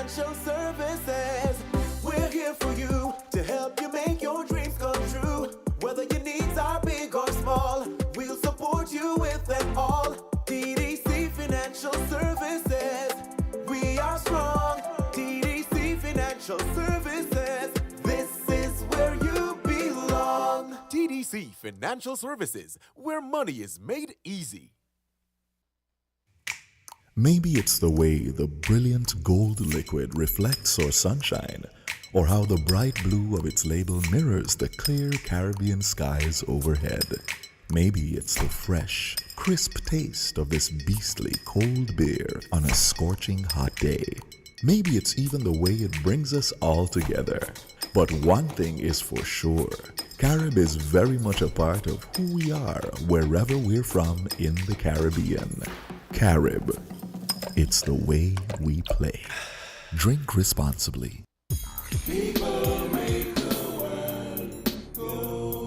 Financial Services. We're here for you to help you make your dreams come true. Whether your needs are big or small, we'll support you with them all. TDC Financial Services. We are strong. TDC Financial Services. This is where you belong. TDC Financial Services, where money is made easy. Maybe it's the way the brilliant gold liquid reflects our sunshine, or how the bright blue of its label mirrors the clear Caribbean skies overhead. Maybe it's the fresh, crisp taste of this beastly cold beer on a scorching hot day. Maybe it's even the way it brings us all together. But one thing is for sure, Carib is very much a part of who we are wherever we're from in the Caribbean. Carib. It's the way we play. Drink responsibly. People make the world go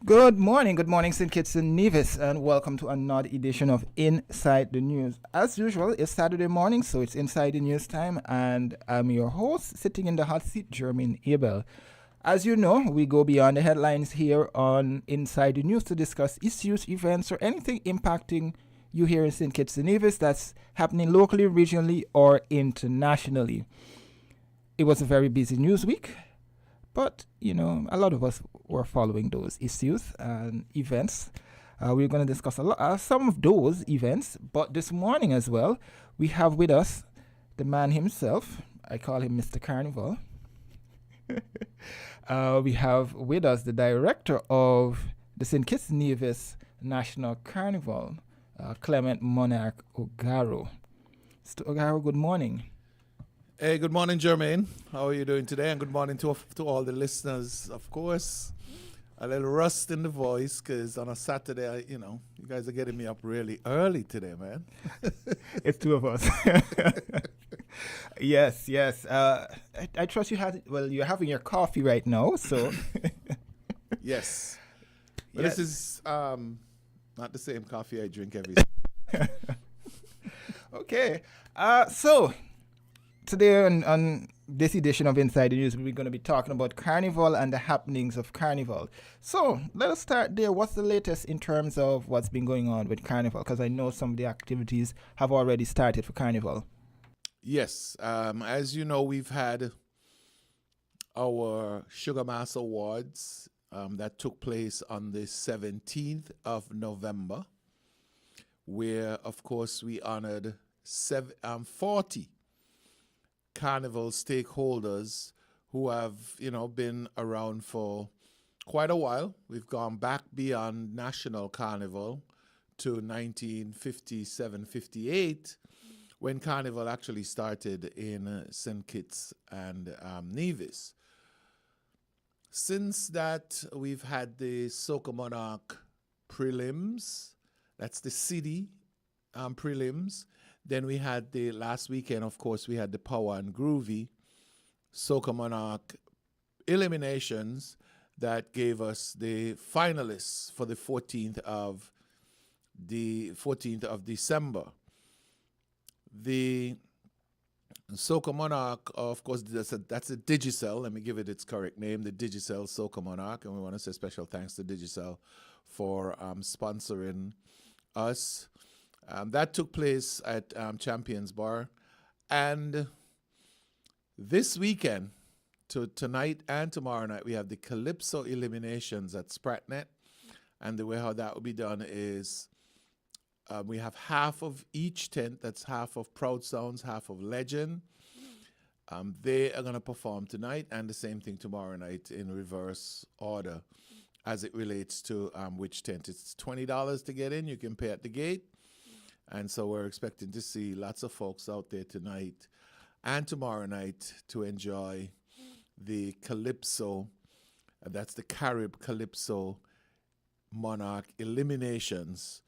Good morning, St. Kitts and Nevis, and welcome to another edition of Inside the News. As usual, it's Saturday morning, so it's Inside the News time, and I'm your host, sitting in the hot seat, Jermaine Abel. As you know, we go beyond the headlines here on Inside the News to discuss issues, events, or anything impacting you here in St. Kitts and Nevis that's happening locally, regionally, or internationally. It was a very busy news week. But, you know, a lot of us were following those issues and events. We're going to discuss some of those events. But this morning as well, we have with us the man himself. I call him Mr. Carnival. We have with us the director of the St. Kitts and Nevis National Carnival, Clement Monarch Ogaro. Mr. Ogaro, good morning. Hey, good morning, Jermaine. How are you doing today? And good morning to all the listeners. Of course, a little rust in the voice because on a Saturday, you guys are getting me up really early today, man. It's two of us. Yes. I trust you're having your coffee right now, so. Yes. But Yes. This is not the same coffee I drink every Okay. So today on this edition of Inside the News, we're going to be talking about Carnival and the happenings of Carnival. So let us start there. What's the latest in terms of what's been going on with Carnival? Because I know some of the activities have already started for Carnival. Yes. As you know, we've had our Sugar Mass Awards that took place on the 17th of November, where, of course, we honored 40 Carnival stakeholders who have, been around for quite a while. We've gone back beyond National Carnival to 1957-58, when Carnival actually started in St. Kitts and Nevis. Since that, we've had the Soca Monarch prelims. That's the city prelims. Then we had the last weekend, of course, we had the Power and Groovy Soca Monarch eliminations that gave us the finalists for the 14th of December. The Soca Monarch, of course, that's a Digicel. Let me give it its correct name, the Digicel Soca Monarch. And we want to say special thanks to Digicel for sponsoring us. That took place at Champions Bar. And this weekend, tonight and tomorrow night, we have the Calypso eliminations at Spratnet. And the way how that will be done is we have half of each tent. That's half of Proud Sounds, half of Legend. They are going to perform tonight and the same thing tomorrow night in reverse order as it relates to which tent. It's $20 to get in. You can pay at the gate. And so we're expecting to see lots of folks out there tonight and tomorrow night to enjoy the Calypso. That's the Carib Calypso Monarch eliminations,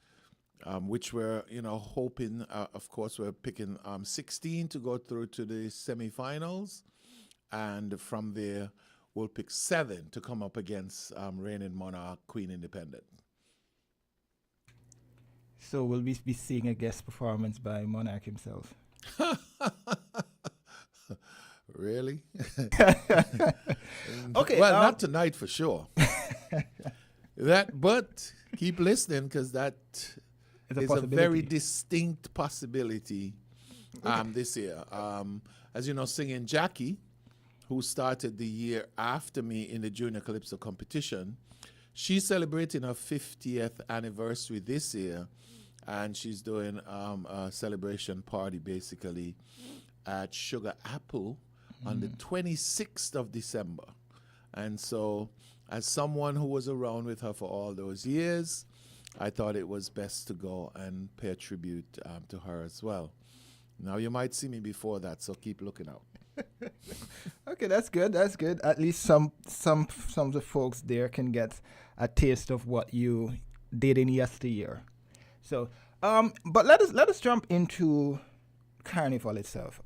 which we're hoping. Of course, we're picking 16 to go through to the semifinals, and from there we'll pick 7 to come up against reigning Monarch Queen Independent. So will we be seeing a guest performance by Monarch himself? Really? Okay. Well, not tonight for sure. But keep listening, because that It's a is a very possibility. distinct possibility this year. As you know, singing Jackie, who started the year after me in the Junior Calypso competition, she's celebrating her 50th anniversary this year, and she's doing a celebration party basically at Sugar Apple on the 26th of December. And so, as someone who was around with her for all those years, I thought it was best to go and pay a tribute to her as well. Now, you might see me before that, so keep looking out. Okay, that's good. That's good. At least some of the folks there can get a taste of what you did in yesteryear. So, but let us jump into Carnival itself.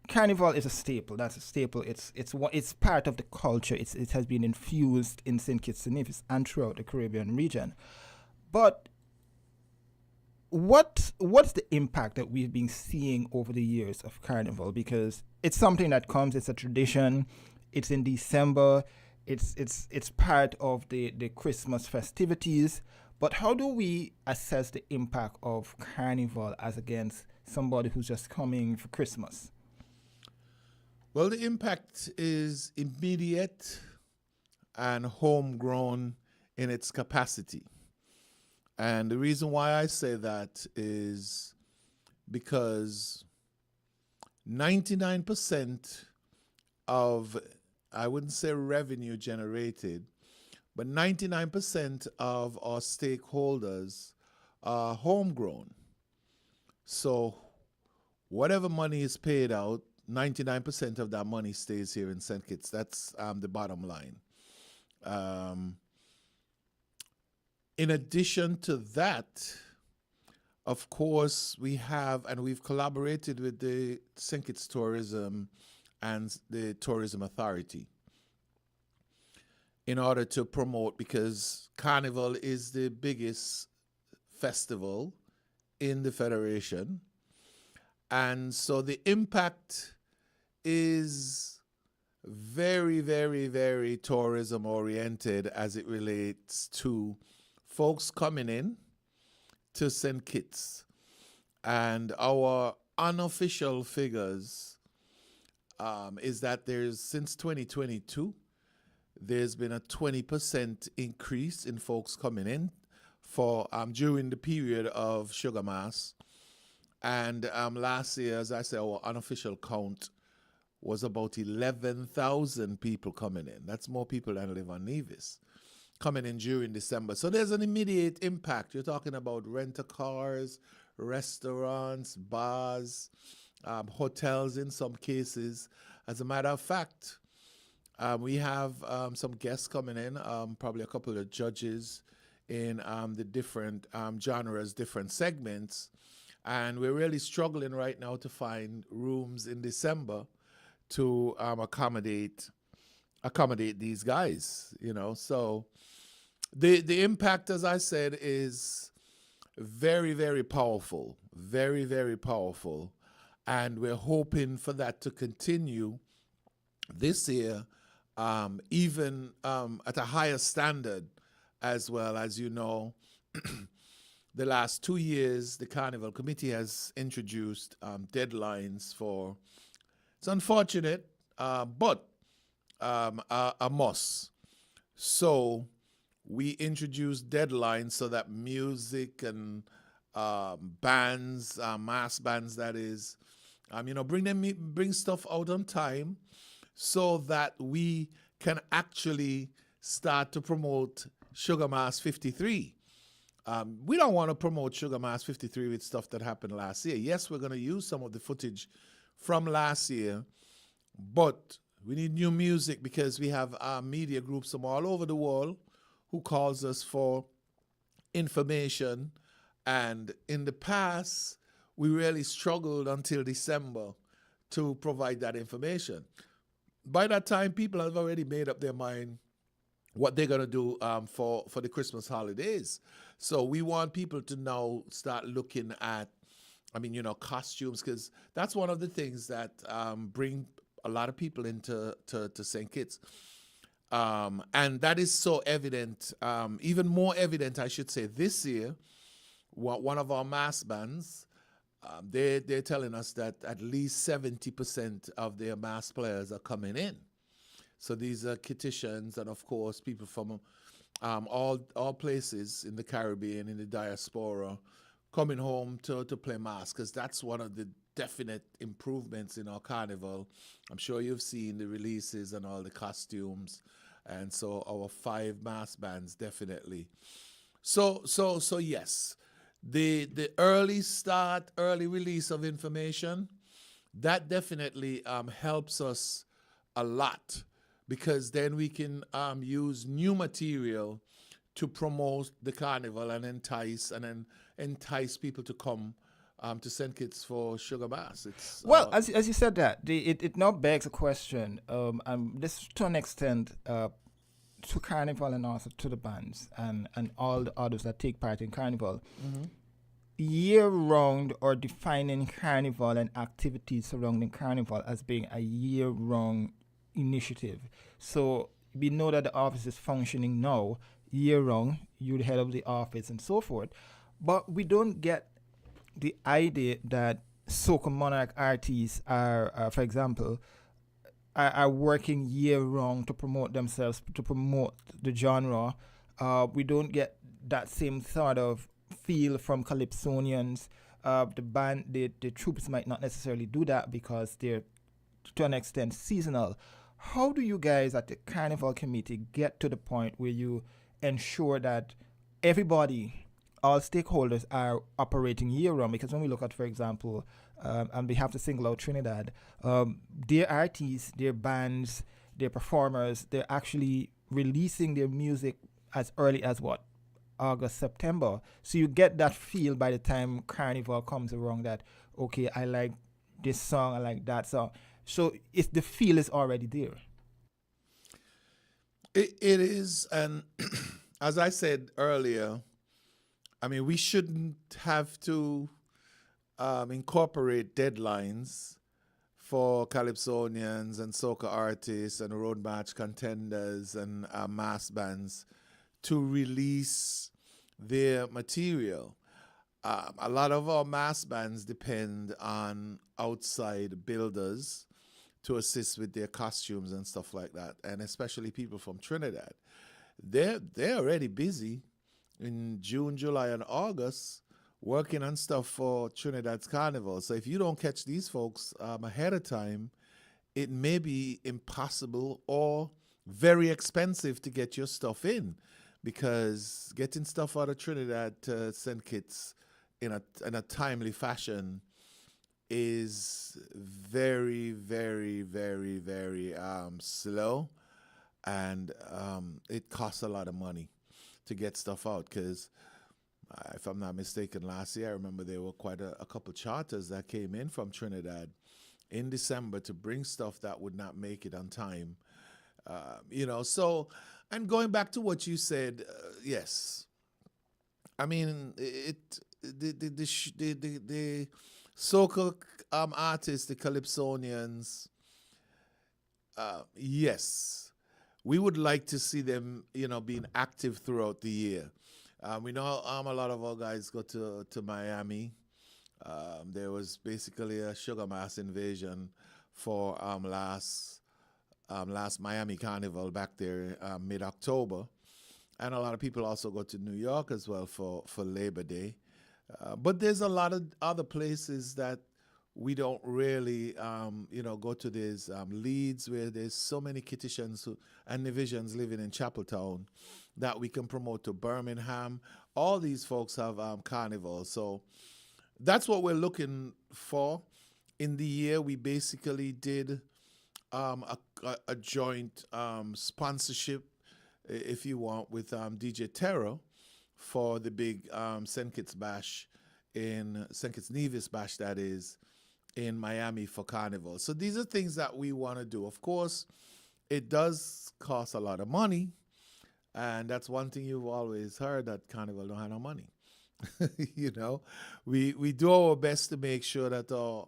Carnival is a staple. That's a staple. It's part of the culture. It has been infused in St. Kitts and Nevis and throughout the Caribbean region. But what's the impact that we've been seeing over the years of Carnival? Because it's something that comes. It's a tradition. It's in December. It's part of the Christmas festivities. But how do we assess the impact of Carnival as against somebody who's just coming for Christmas? Well, the impact is immediate and homegrown in its capacity. And the reason why I say that is because 99% of, I wouldn't say revenue generated, but 99% of our stakeholders are homegrown. So whatever money is paid out, 99% of that money stays here in St. Kitts. That's the bottom line. In addition to that, of course, we've collaborated with the St. Kitts Tourism and the Tourism Authority in order to promote, because Carnival is the biggest festival in the Federation. And so the impact is very, very, very tourism oriented as it relates to folks coming in to St. Kitts. And our unofficial figures is that since 2022, there's been a 20% increase in folks coming in for during the period of Sugar Mass. And last year, as I said, our unofficial count was about 11,000 people coming in. That's more people than live on Nevis coming in during December. So there's an immediate impact. You're talking about rent-a-cars, restaurants, bars, hotels in some cases. As a matter of fact, we have some guests coming in, probably a couple of judges in the different genres, different segments. And we're really struggling right now to find rooms in December to accommodate these guys, So the impact, as I said, is very, very powerful, very, very powerful. And we're hoping for that to continue this year, even at a higher standard as well. As you know, the last 2 years, the Carnival Committee has introduced deadlines for, it's unfortunate, but a must. So we introduced deadlines so that music and bands, mass bands that is, bring stuff out on time so that we can actually start to promote Sugar Mass 53. We don't want to promote Sugar Mass 53 with stuff that happened last year. Yes, we're going to use some of the footage from last year, but we need new music because we have media groups from all over the world who calls us for information. And in the past, we really struggled until December to provide that information. By that time, people have already made up their mind what they're going to do for the Christmas holidays. So we want people to now start looking at, costumes, because that's one of the things that bring a lot of people into to St. Kitts. And that is so evident, even more evident, I should say, this year. One of our mass bands, they're telling us that at least 70% of their mass players are coming in. So these are Kittitians and, of course, people from all places in the Caribbean, in the diaspora, coming home to play mass, because that's one of the definite improvements in our carnival. I'm sure you've seen the releases and all the costumes, and so our 5 mass bands definitely. So yes, the early start, early release of information, that definitely helps us a lot, because then we can use new material to promote the carnival and entice people to come to St. Kitts for Sugar Mass. It's as you said that, it now begs a question. This to an extent to Carnival and also to the bands and all the others that take part in Carnival. Year-round, or defining Carnival and activities surrounding Carnival as being a year-round initiative. So we know that the office is functioning now year-round. You're the head of the office and so forth. But we don't get the idea that Soca Monarch artists are, for example, are working year-round to promote themselves, to promote the genre. We don't get that same sort of feel from Calypsonians. The band, the troops might not necessarily do that because they're, to an extent, seasonal. How do you guys at the Carnival Committee get to the point where you ensure that everybody, all stakeholders, are operating year-round? Because when we look at, for example, and we have to single out Trinidad, their artists, their bands, their performers, they're actually releasing their music as early as August, September. So you get that feel by the time Carnival comes around that, okay, I like this song, I like that song. So if the feel is already there. It is, and as I said earlier, we shouldn't have to incorporate deadlines for Calypsonians and soca artists and road march contenders and mass bands to release their material. A lot of our mass bands depend on outside builders to assist with their costumes and stuff like that, and especially people from Trinidad. They're already busy in June, July, and August working on stuff for Trinidad's Carnival. So if you don't catch these folks ahead of time, it may be impossible or very expensive to get your stuff in, because getting stuff out of Trinidad to St. Kitts in a timely fashion is very, very, very, very slow, and it costs a lot of money to get stuff out, because if I'm not mistaken, last year I remember there were quite a couple charters that came in from Trinidad in December to bring stuff that would not make it on time. So, and going back to what you said, yes, the soca artists, the Calypsonians, yes, we would like to see them, being active throughout the year. We know a lot of our guys go to Miami. There was basically a Sugar Mass invasion for last Miami Carnival back there mid-October. And a lot of people also go to New York as well for Labor Day. But there's a lot of other places that we don't really, go to. There's Leeds, where there's so many Kittitians and Divisions living in Chapeltown that we can promote to Birmingham. All these folks have carnivals. So that's what we're looking for. In the year, we basically did a joint sponsorship if you want, with DJ Terror for the big St. Kitts Bash in St. Kitts Nevis Bash, that is, in Miami for Carnival. So these are things that we want to do. Of course, it does cost a lot of money, and that's one thing you've always heard, that Carnival don't have no money. You know, we do our best to make sure that our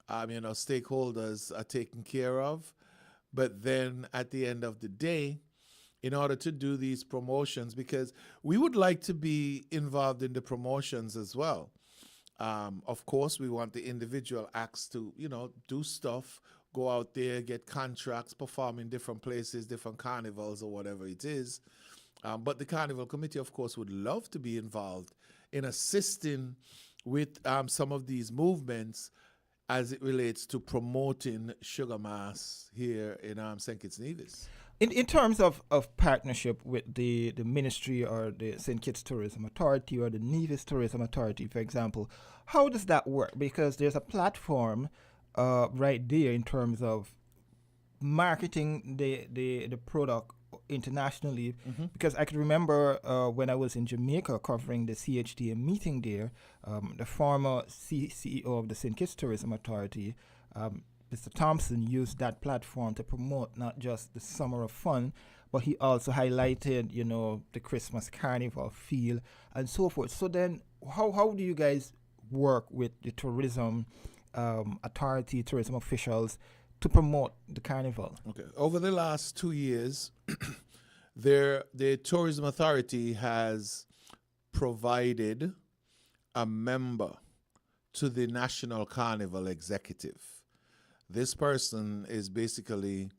stakeholders are taken care of, but then at the end of the day, in order to do these promotions, because we would like to be involved in the promotions as well. Of course, we want the individual acts to, do stuff, go out there, get contracts, perform in different places, different carnivals or whatever it is. But the Carnival Committee, of course, would love to be involved in assisting with some of these movements as it relates to promoting Sugar Mass here in St. Kitts Nevis. In terms of partnership with the ministry or the St. Kitts Tourism Authority or the Nevis Tourism Authority, for example, how does that work? Because there's a platform right there in terms of marketing the product internationally. Because I can remember when I was in Jamaica covering the CHTA meeting there, the former CEO of the St. Kitts Tourism Authority, Mr. Thompson, used that platform to promote not just the Summer of Fun, but he also highlighted, the Christmas Carnival feel and so forth. So then how do you guys work with the tourism authority, tourism officials to promote the carnival? Okay. Over the last 2 years, the Tourism Authority has provided a member to the National Carnival Executive. This person is basically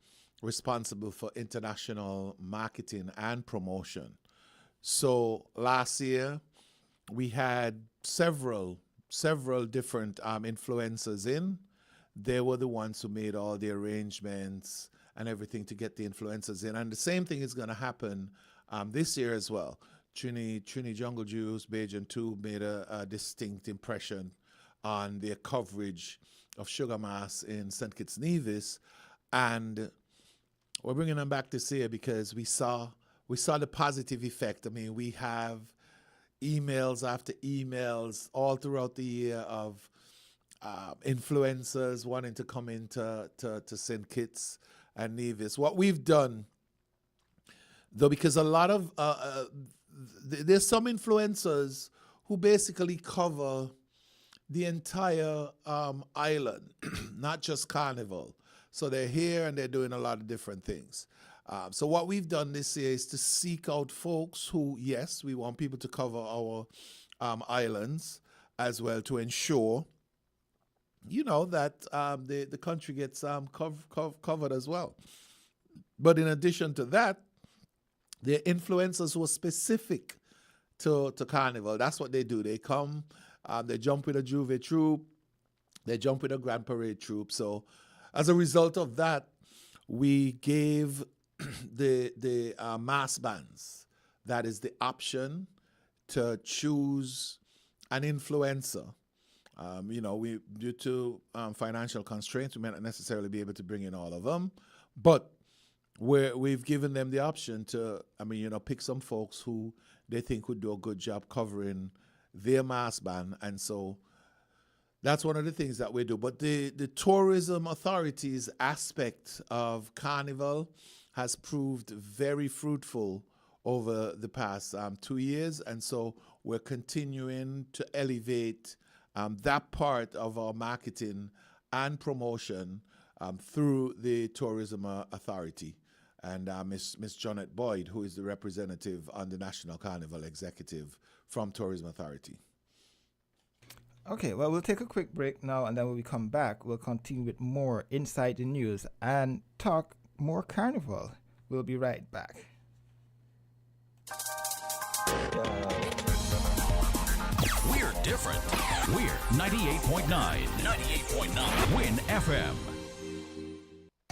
responsible for international marketing and promotion. So last year, we had several different influencers in. They were the ones who made all the arrangements and everything to get the influencers in. And the same thing is going to happen this year as well. Trini Jungle Juice, Bajan 2 made a distinct impression on their coverage of Sugar Mass in St. Kitts Nevis. And we're bringing them back this year because we saw the positive effect. I mean, we have emails after emails all throughout the year of influencers wanting to come into to St. Kitts and Nevis. What we've done, though, because a lot of there's some influencers who basically cover the entire island, not just Carnival. So they're here and they're doing a lot of different things. So what we've done this year is to seek out folks who, yes, we want people to cover our islands as well, to ensure, that the country gets covered as well. But in addition to that, the influencers who are specific to Carnival. That's what they do. They come, they jump with a Juve troupe, they jump with a Grand Parade troupe. So as a result of that, we gave the mass bands, that is the option to choose an influencer. We, due to financial constraints, we may not necessarily be able to bring in all of them, but we've given them the option to, pick some folks who they think would do a good job covering their mass band. And so that's one of the things that we do. But the tourism authorities aspect of Carnival has proved very fruitful over the past 2 years. And so we're continuing to elevate that part of our marketing and promotion through the Tourism Authority. And Miss Jonette Boyd, who is the representative on the National Carnival Executive from Tourism Authority. Okay, well, we'll take a quick break now, and then when we come back, we'll continue with more Inside the News and talk more Carnival. We'll be right back. We're different. We're 98.9. 98.9. Win FM.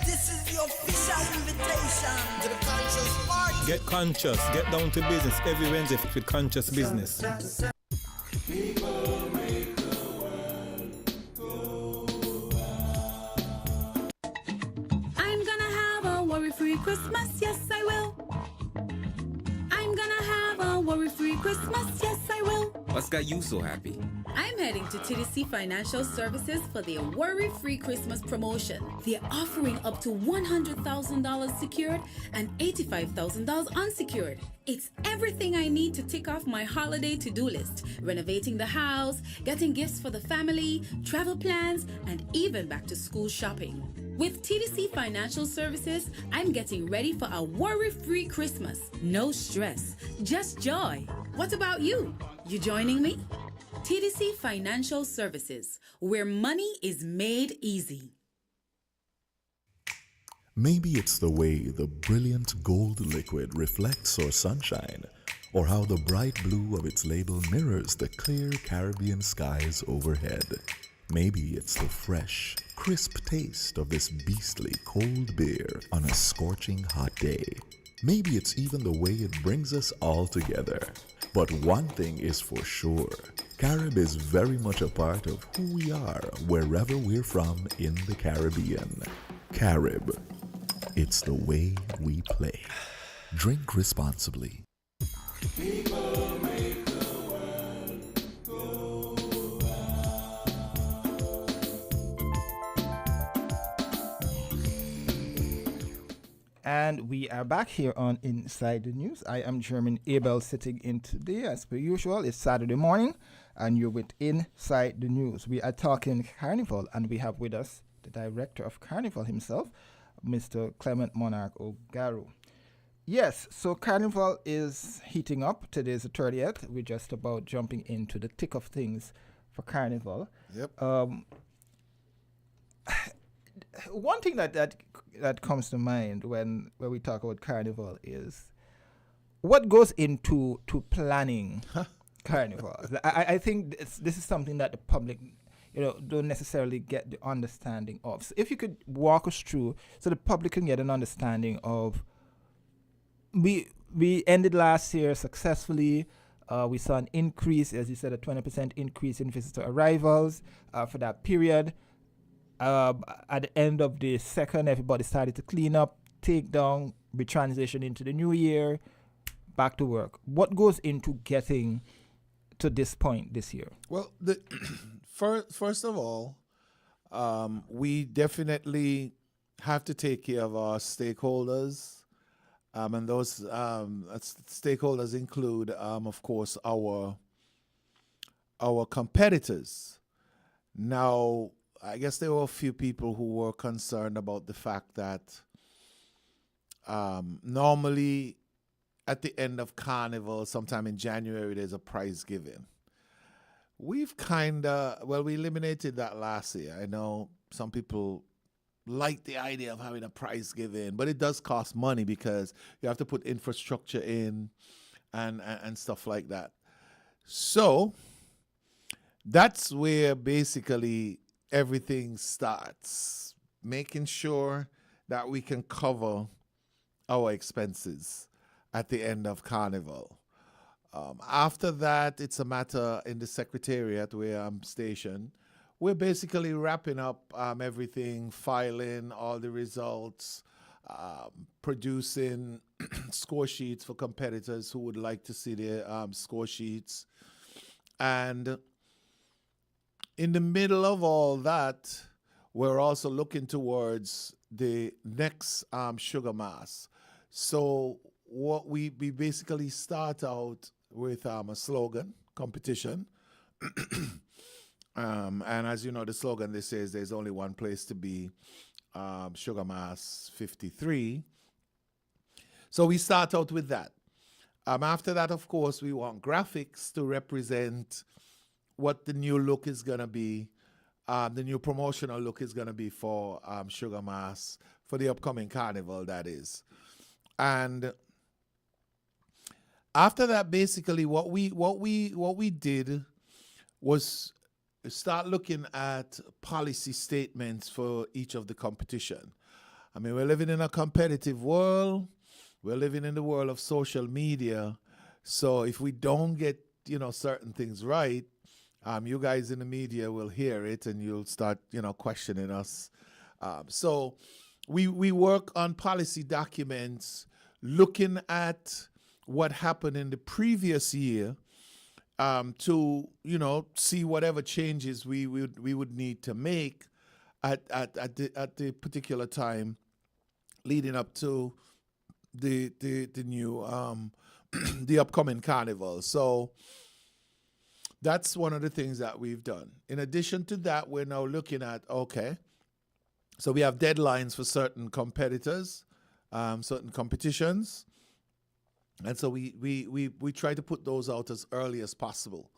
This is the official invitation to the Conscious Party. Get conscious, get down to business every Wednesday with Conscious Business. I'm gonna have a worry-free Christmas, yes I will. What's got you so happy? I'm heading to TDC Financial Services for their worry-free Christmas promotion. They're offering up to $100,000 secured and $85,000 unsecured. It's everything I need to tick off my holiday to-do list. Renovating the house, getting gifts for the family, travel plans, and even back-to-school shopping. With TDC Financial Services, I'm getting ready for a worry-free Christmas. No stress, just joy. What about you? You joining me? TDC Financial Services, where money is made easy. Maybe it's the way the brilliant gold liquid reflects our sunshine, or how the bright blue of its label mirrors the clear Caribbean skies overhead. Maybe it's the fresh, crisp taste of this beastly cold beer on a scorching hot day. Maybe it's even the way it brings us all together. But one thing is for sure, Carib is very much a part of who we are wherever we're from in the Caribbean. Carib, it's the way we play. Drink responsibly. And we are back here on Inside the News. I am German Abel sitting in today. As per usual, it's Saturday morning and you're with Inside the News. We are talking Carnival and we have with us the director of Carnival himself, Mr. Clement Monarch Ogaru. Yes, so Carnival is heating up. Today's the 30th. We're just about jumping into the thick of things for Carnival. Yep. One thing that comes to mind when we talk about Carnival is what goes into planning Carnival. I think this is something that the public, don't necessarily get the understanding of. So if you could walk us through, so the public can get an understanding of. We ended last year successfully. We saw an increase, as you said, a 20% increase in visitor arrivals for that period. At the end of the second, everybody started to clean up, take down, we transition into the new year, back to work. What goes into getting to this point this year? Well, first of all, we definitely have to take care of our stakeholders. And those stakeholders include, of course, our competitors. Now, I guess there were a few people who were concerned about the fact that normally at the end of Carnival, sometime in January, there's a prize giving. We've we eliminated that last year. I know some people like the idea of having a prize giving, but it does cost money because you have to put infrastructure in and stuff like that. So that's where basically everything starts, making sure that we can cover our expenses at the end of Carnival. After that, it's a matter in the Secretariat where I'm stationed. We're basically wrapping up everything, filing all the results, producing score sheets for competitors who would like to see their score sheets. And in the middle of all that, we're also looking towards the next Sugar Mass. So what we basically start out with a slogan competition. And as you know, the slogan this says there's only one place to be, Sugar Mass 53. So we start out with that. After that, of course, we want graphics to represent what the new look is going to be, the new promotional look is going to be for Sugar Mass, for the upcoming Carnival, that is. And after that, basically, what we did was start looking at policy statements for each of the competition. I mean, we're living in a competitive world. We're living in the world of social media. So if we don't get, certain things right, you guys in the media will hear it and you'll start, questioning us. So we work on policy documents looking at what happened in the previous year to see whatever changes we would need to make at the particular time leading up to the new the upcoming carnival. So that's one of the things that we've done. In addition to that, we're now looking at, okay, so we have deadlines for certain competitors, certain competitions. And so we try to put those out as early as possible.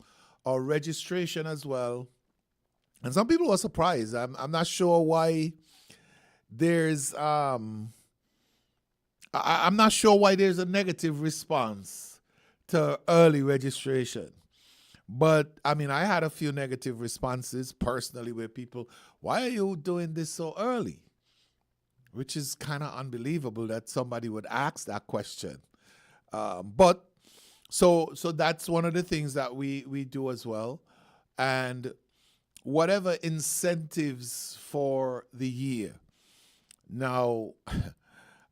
Our registration as well. And some people are surprised. I'm not sure why there's I'm not sure why there's a negative response to early registration. But I mean, I had a few negative responses personally where people, why are you doing this so early? Which is kind of unbelievable that somebody would ask that question. But so that's one of the things that we do as well. And whatever incentives for the year. Now,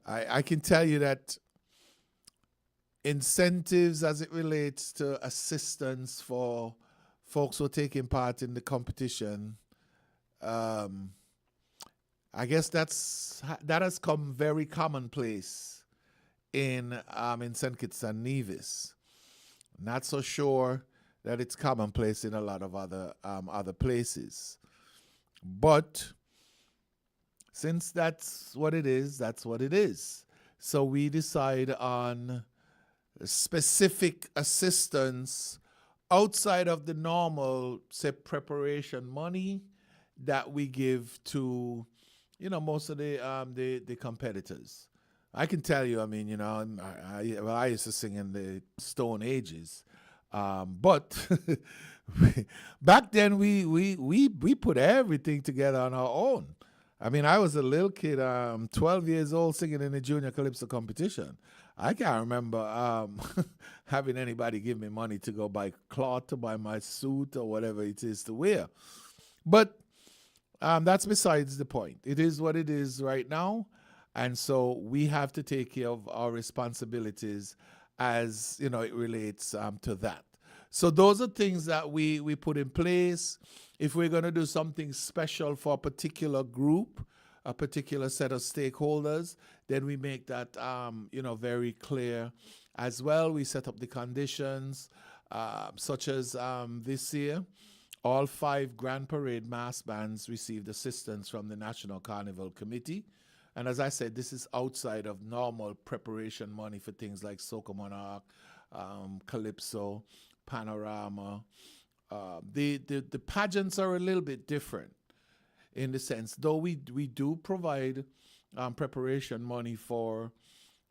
I can tell you that incentives as it relates to assistance for folks who are taking part in the competition, I guess that has come very commonplace in St. Kitts and Nevis. Not so sure that it's commonplace in a lot of other places. But since that's what it is, that's what it is. So we decide on specific assistance outside of the normal, say, preparation money that we give to, most of the competitors. I can tell you, I mean, I used to sing in the Stone Ages, but back then we put everything together on our own. I mean, I was a little kid, 12 years old, singing in the junior calypso competition. I can't remember having anybody give me money to go buy cloth to buy my suit or whatever it is to wear. But that's besides the point. It is what it is right now. And so we have to take care of our responsibilities as, it relates to that. So those are things that we put in place. If we're going to do something special for a particular group, a particular set of stakeholders, then we make that, very clear as well. We set up the conditions, such as this year, all 5 Grand Parade mass bands received assistance from the National Carnival Committee. And as I said, this is outside of normal preparation money for things like Soca Monarch, Calypso, Panorama. The pageants are a little bit different in the sense, though we do provide preparation money for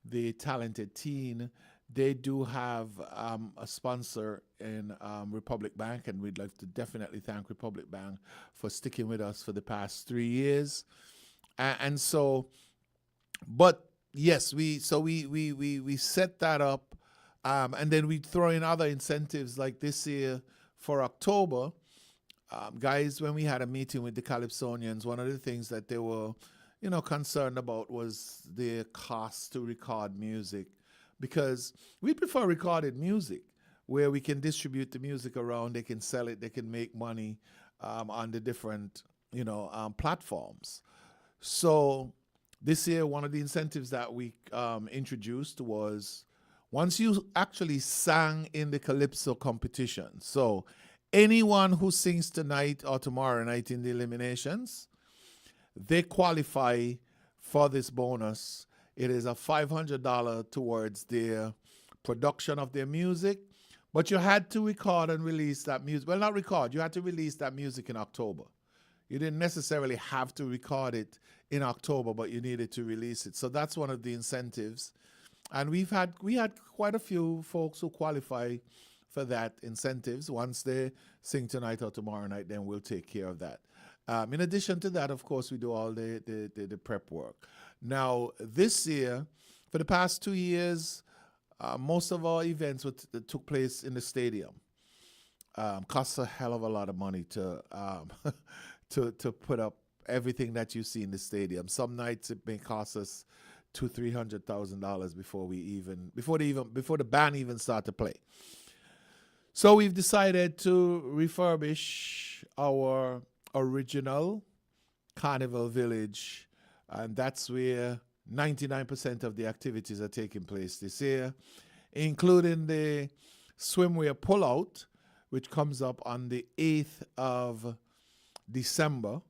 the talented teen, they do have a sponsor in Republic Bank, and we'd like to definitely thank Republic Bank for sticking with us for the past 3 years. And so, but yes, we set that up, and then we throw in other incentives like this year for October. Guys, when we had a meeting with the Calypsonians, one of the things that they were, concerned about was the cost to record music, because we prefer recorded music where we can distribute the music around, they can sell it, they can make money on the different, platforms. So this year, one of the incentives that we introduced was once you actually sang in the Calypso competition, so anyone who sings tonight or tomorrow night in the eliminations, they qualify for this bonus. It is a $500 towards their production of their music, but you had to record and release that music. Well, not record, you had to release that music in October. You didn't necessarily have to record it in October, but you needed to release it. So that's one of the incentives. And we had quite a few folks who qualify for that incentives. Once they sing tonight or tomorrow night, then we'll take care of that. In addition to that, of course, we do all the prep work. Now, this year, for the past 2 years, most of our events took place in the stadium. Costs a hell of a lot of money to to put up everything that you see in the stadium. Some nights it may cost us $200,000-$300,000 before the band even start to play. So we've decided to refurbish our original Carnival Village, and that's where 99% of the activities are taking place this year, including the swimwear pullout, which comes up on the 8th of December.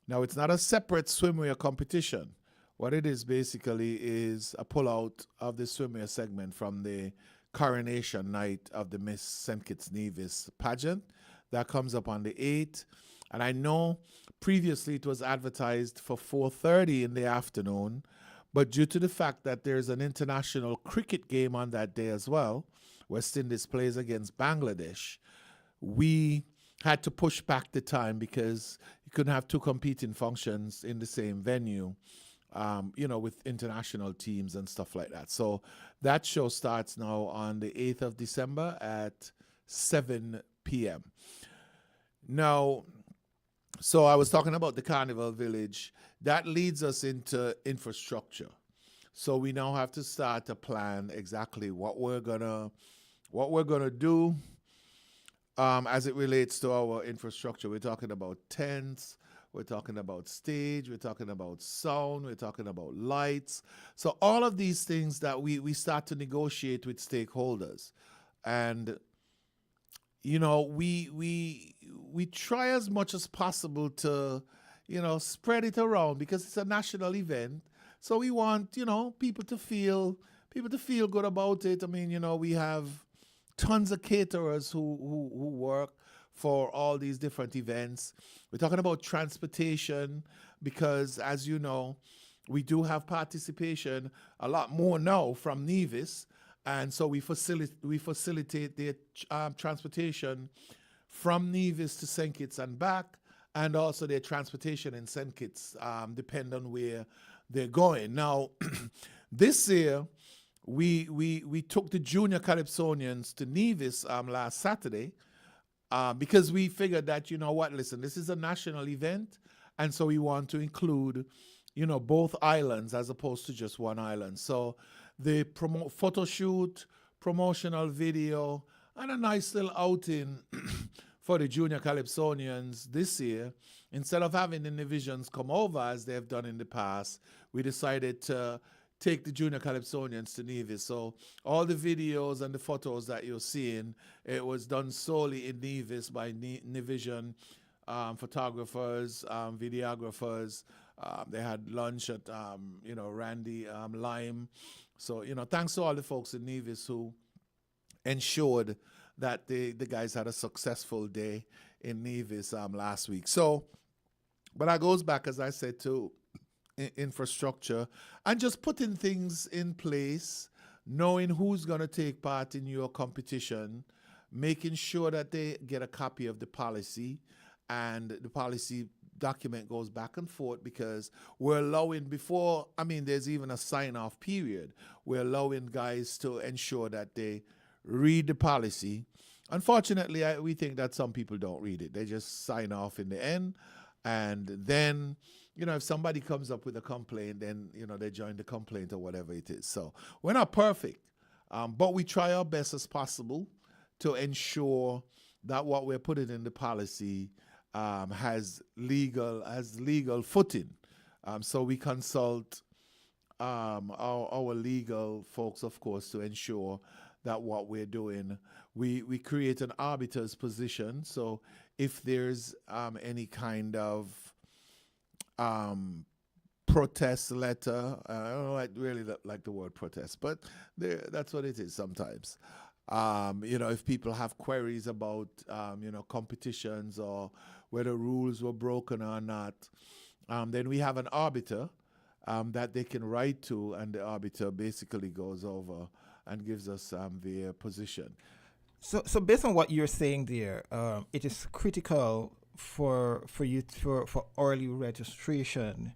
Now, it's not a separate swimwear competition. What it is basically is a pullout of the swimwear segment from the coronation night of the Miss St. Kitts Nevis pageant. That comes up on the 8th. And I know previously it was advertised for 4:30 in the afternoon, but due to the fact that there's an international cricket game on that day as well, West Indies plays against Bangladesh, we had to push back the time because you couldn't have two competing functions in the same venue, with international teams and stuff like that. So that show starts now on the 8th of December at 7 p.m. Now, so I was talking about the Carnival Village. That leads us into infrastructure. So we now have to start to plan exactly what we're gonna do as it relates to our infrastructure. We're talking about tents, we're talking about stage, we're talking about sound, we're talking about lights. So all of these things that we start to negotiate with stakeholders. And we try as much as possible to, spread it around because it's a national event. So we want, people to feel good about it. I mean, we have tons of caterers who work for all these different events. We're talking about transportation because, as you know, we do have participation a lot more now from Nevis. And so we facilitate the transportation from Nevis to St. Kitts and back, and also their transportation in St. Kitts, depending on where they're going. Now, this year, we took the junior Calypsonians to Nevis last Saturday because we figured that, listen, this is a national event, and so we want to include, both islands as opposed to just one island. So the photo shoot, promotional video, and a nice little outing for the junior Calypsonians this year. Instead of having the divisions come over as they've done in the past, we decided to take the junior Calypsonians to Nevis. So all the videos and the photos that you're seeing, it was done solely in Nevis by Nivision photographers, videographers. They had lunch at, Randy Lime. So, thanks to all the folks in Nevis who ensured that the guys had a successful day in Nevis last week. So, but that goes back, as I said, to infrastructure and just putting things in place, knowing who's going to take part in your competition, making sure that they get a copy of the policy, and the policy document goes back and forth because we're allowing there's even a sign-off period, we're allowing guys to ensure that they read the policy. Unfortunately, we think that some people don't read it. They just sign off in the end, and then, if somebody comes up with a complaint, then, they join the complaint or whatever it is. So we're not perfect, but we try our best as possible to ensure that what we're putting in the policy has legal footing. So we consult our legal folks, of course, to ensure that what we're doing, we create an arbiter's position. So if there's any kind of protest letter, I don't really like the word protest, but that's what it is sometimes. If people have queries about, competitions or whether rules were broken or not, then we have an arbiter that they can write to, and the arbiter basically goes over and gives us their position. So based on what you're saying there, it is critical for early registration,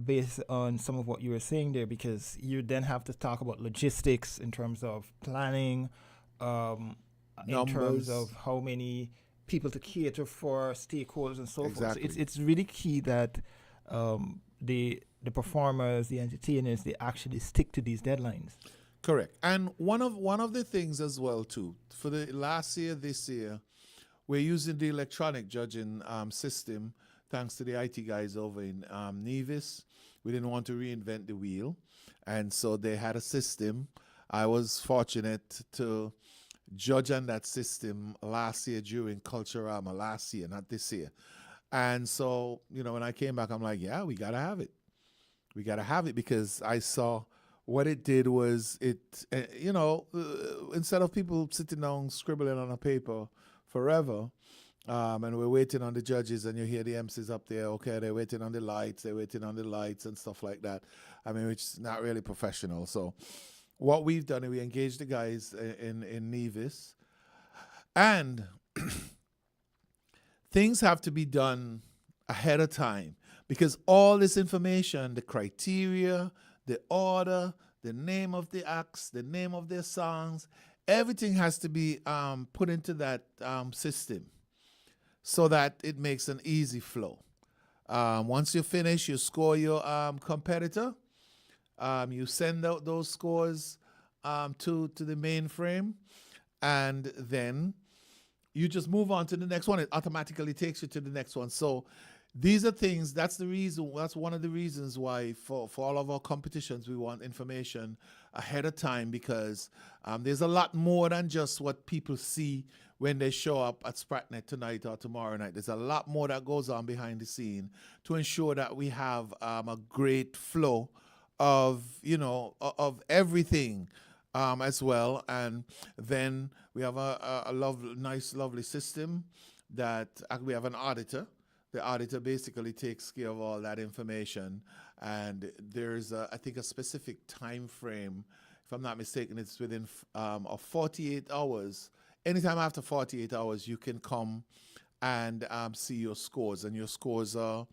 based on some of what you were saying there, because you then have to talk about logistics in terms of planning, in terms of how many people to cater for, stakeholders and so forth. So it's really key that the performers, the entertainers, they actually stick to these deadlines. Correct. And one of the things as well too, for the last year, this year, we're using the electronic judging system, thanks to the IT guys over in Nevis. We didn't want to reinvent the wheel, and so they had a system. I was fortunate to judge on that system last year during Culturama, last year, not this year. And so, when I came back, I'm like, yeah, we got to have it. We got to have it, because I saw what it did was instead of people sitting down scribbling on a paper forever, and we're waiting on the judges, and you hear the MCs up there, okay, they're waiting on the lights and stuff like that. I mean, which is not really professional. So what we've done is we engaged the guys in Nevis, and things have to be done ahead of time, because all this information, the criteria, the order, the name of the acts, the name of their songs, everything has to be put into that system so that it makes an easy flow. Once you finish, you score your competitor. You send out those scores to the mainframe, and then you just move on to the next one. It automatically takes you to the next one. So these are things, that's one of the reasons why for all of our competitions, we want information ahead of time, because there's a lot more than just what people see when they show up at Spratnet tonight or tomorrow night. There's a lot more that goes on behind the scene to ensure that we have a great flow of everything as well. And then we have a nice, lovely system that we have an auditor. The auditor basically takes care of all that information, and there's I think a specific time frame. If I'm not mistaken, it's within 48 hours. Anytime after 48 hours, you can come and see your scores, and your scores are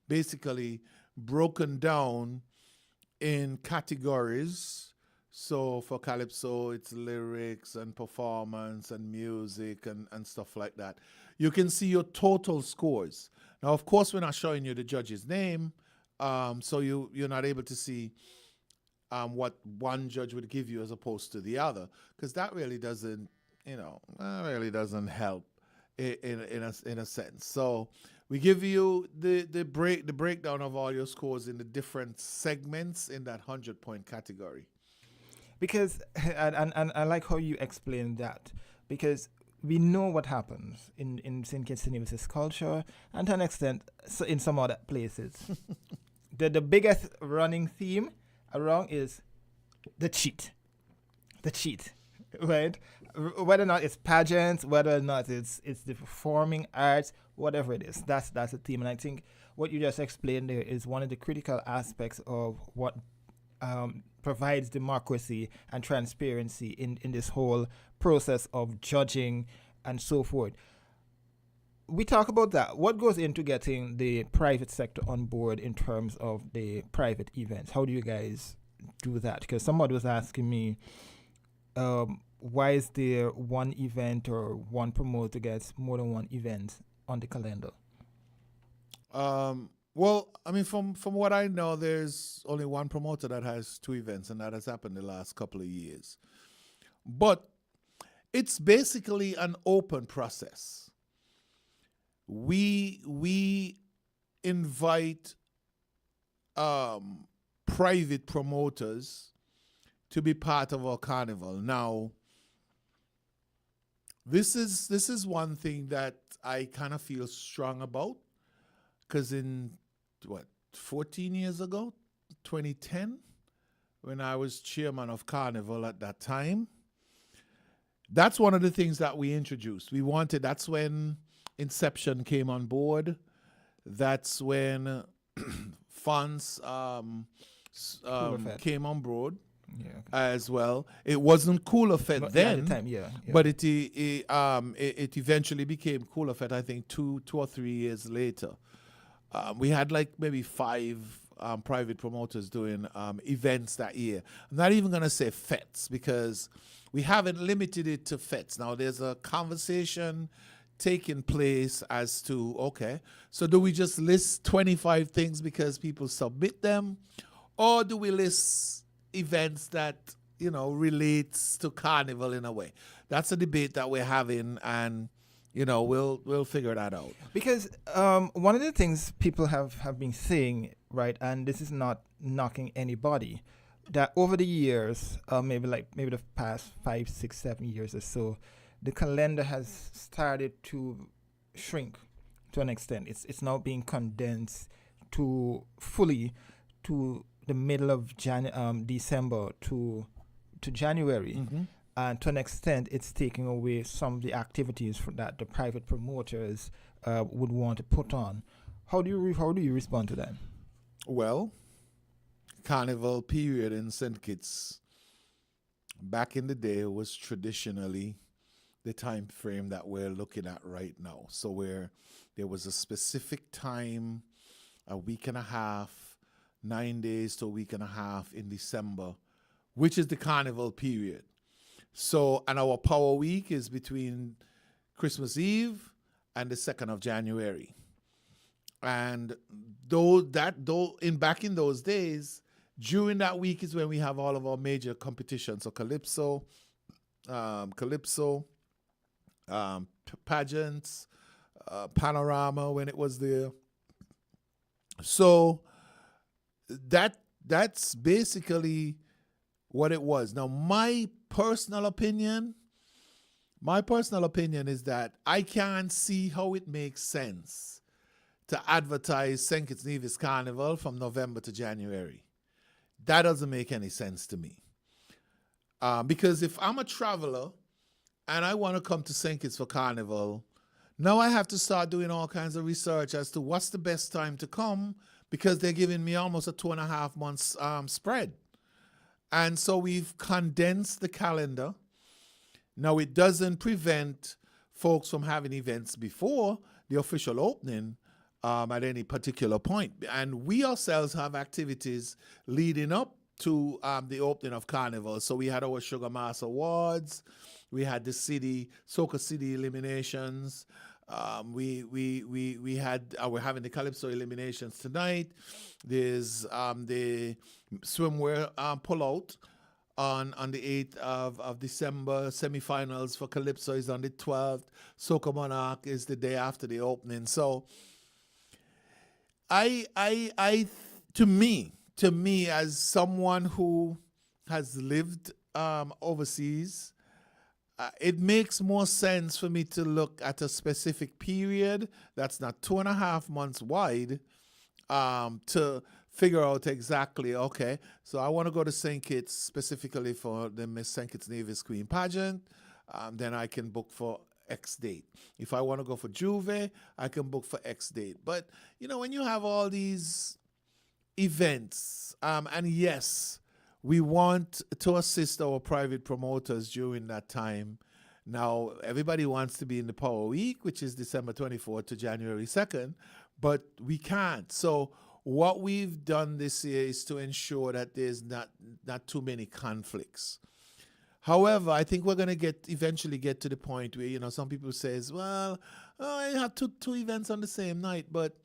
basically broken down in categories. So for Calypso, it's lyrics and performance and music and stuff like that. You can see your total scores. Now, of course, we're not showing you the judge's name, so you're not able to see what one judge would give you as opposed to the other, because that really doesn't, help in a sense. So we give you the breakdown of all your scores in the different segments in that 100-point category. Because, and I like how you explain that, because we know what happens in St. Kitts and Nevis' culture, and to an extent, so in some other places. the biggest running theme around is the cheat. The cheat, right? Whether or not it's pageants, whether or not it's the performing arts, whatever it is, that's a theme. And I think what you just explained there is one of the critical aspects of what provides democracy and transparency in this whole process of judging and so forth. We talk about that. What goes into getting the private sector on board in terms of the private events? How do you guys do that? Because somebody was asking me, why is there one event or one promoter gets more than one event on the calendar? Well, I mean, from what I know, there's only one promoter that has two events, and that has happened the last couple of years. But it's basically an open process. We invite private promoters to be part of our carnival. Now, this is one thing that I kind of feel strong about, because in 14 years ago, 2010, when I was chairman of Carnival at that time, that's one of the things that we introduced. That's when Inception came on board. That's when funds came on board as well. It wasn't Cooler Fed then, at the time, but it eventually became Cooler Fed, I think, 2 or 3 years later. We had like maybe 5 private promoters doing events that year. I'm not even going to say FETs, because we haven't limited it to FETs. Now, there's a conversation taking place as to, okay, so do we just list 25 things because people submit them? Or do we list events that, relates to carnival in a way. That's a debate that we're having, and we'll figure that out. Because one of the things people have been saying, right, and this is not knocking anybody, that over the years, maybe the past 5, 6, 7 years or so, the calendar has started to shrink to an extent. It's now being condensed to fully to the middle of December to January. Mm-hmm. And to an extent, it's taking away some of the activities that the private promoters would want to put on. How do you respond to that? Well, carnival period in St. Kitts back in the day was traditionally the time frame that we're looking at right now. So where there was a specific time, a week and a half, 9 days to a week and a half in December, which is the carnival period. So, and our Power Week is between Christmas Eve and the 2nd of January. And back in those days, during that week is when we have all of our major competitions. So Calypso, pageants, Panorama when it was there. So that's basically what it was. Now, my personal opinion is that I can't see how it makes sense to advertise St. Kitts Nevis Carnival from November to January. That doesn't make any sense to me. Because if I'm a traveler and I want to come to St. Kitts for Carnival, now I have to start doing all kinds of research as to what's the best time to come, because they're giving me almost a 2.5 months spread. And so we've condensed the calendar. Now, it doesn't prevent folks from having events before the official opening at any particular point. And we ourselves have activities leading up to the opening of Carnival. So we had our Sugar Mass Awards. We had the Soca City eliminations. We're having the Calypso eliminations tonight. There's the swimwear pullout on the 8th of December. Semifinals for Calypso is on the 12th. Soca Monarch is the day after the opening. So to me, as someone who has lived overseas, it makes more sense for me to look at a specific period that's not 2.5 months wide to figure out exactly, okay, so I want to go to St. Kitts specifically for the Miss St. Kitts Nevis Queen pageant, then I can book for X date. If I want to go for Juve, I can book for X date. But, when you have all these events, and yes, we want to assist our private promoters during that time. Now, everybody wants to be in the Power Week, which is December 24th to January 2nd, but we can't. So what we've done this year is to ensure that there's not too many conflicts. However, I think we're going to eventually get to the point where, some people says, well, I have two events on the same night. But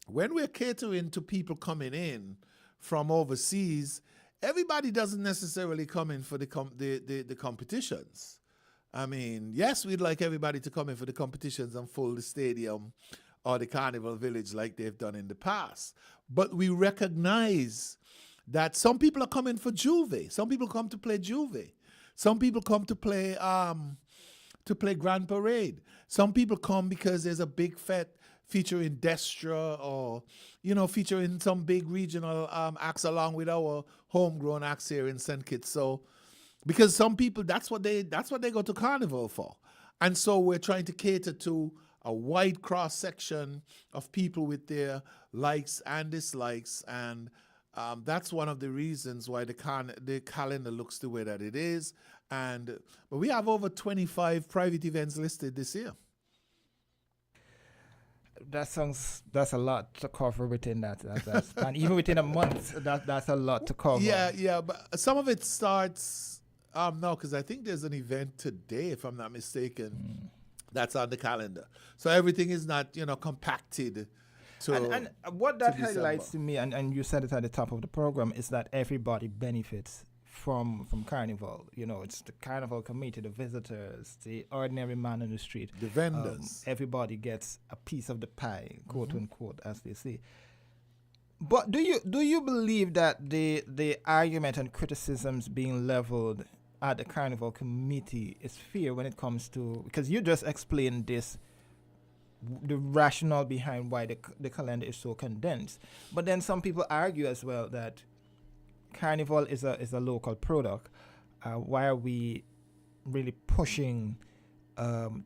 when we're catering to people coming in from overseas, everybody doesn't necessarily come in for the competitions. I mean, yes, we'd like everybody to come in for the competitions and fill the stadium or the Carnival Village like they've done in the past. But we recognize that some people are coming for Juve. Some people come to play Juve. Some people come to play Grand Parade. Some people come because there's a big fete featuring Destra or, featuring some big regional acts along with our homegrown acts here in St. Kitts. So, because some people, that's what they go to Carnival for. And so we're trying to cater to a wide cross-section of people with their likes and dislikes. And that's one of the reasons why the calendar looks the way that it is. But we have over 25 private events listed this year. That's a lot to cover within that span. Even within a month, that's a lot to cover. Yeah, but some of it starts no, because I think there's an event today, if I'm not mistaken, that's on the calendar. So everything is not, compacted. And what that highlights to me, and you said it at the top of the program, is that everybody benefits from Carnival. You know, it's the Carnival committee, the visitors, the ordinary man on the street, The vendors. everybody gets a piece of the pie, quote unquote, as they say. But do you believe that the argument and criticisms being leveled at the Carnival committee is fair when it comes to, because you just explained this, the rationale behind why the calendar is so condensed, but then some people argue as well that Carnival is a local product. Why are we really pushing to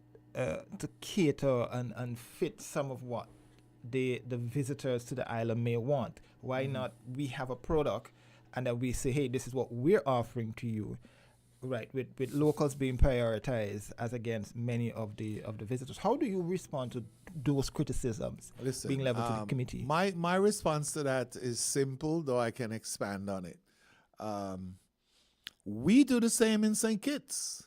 cater and fit some of what the visitors to the island may want? Why not we have a product and then we say, hey, this is what we're offering to you, right? With locals being prioritized as against many of the visitors. How do you respond to those criticisms being leveled to the committee? My response to that is simple, though I can expand on it. We do the same in St. Kitts.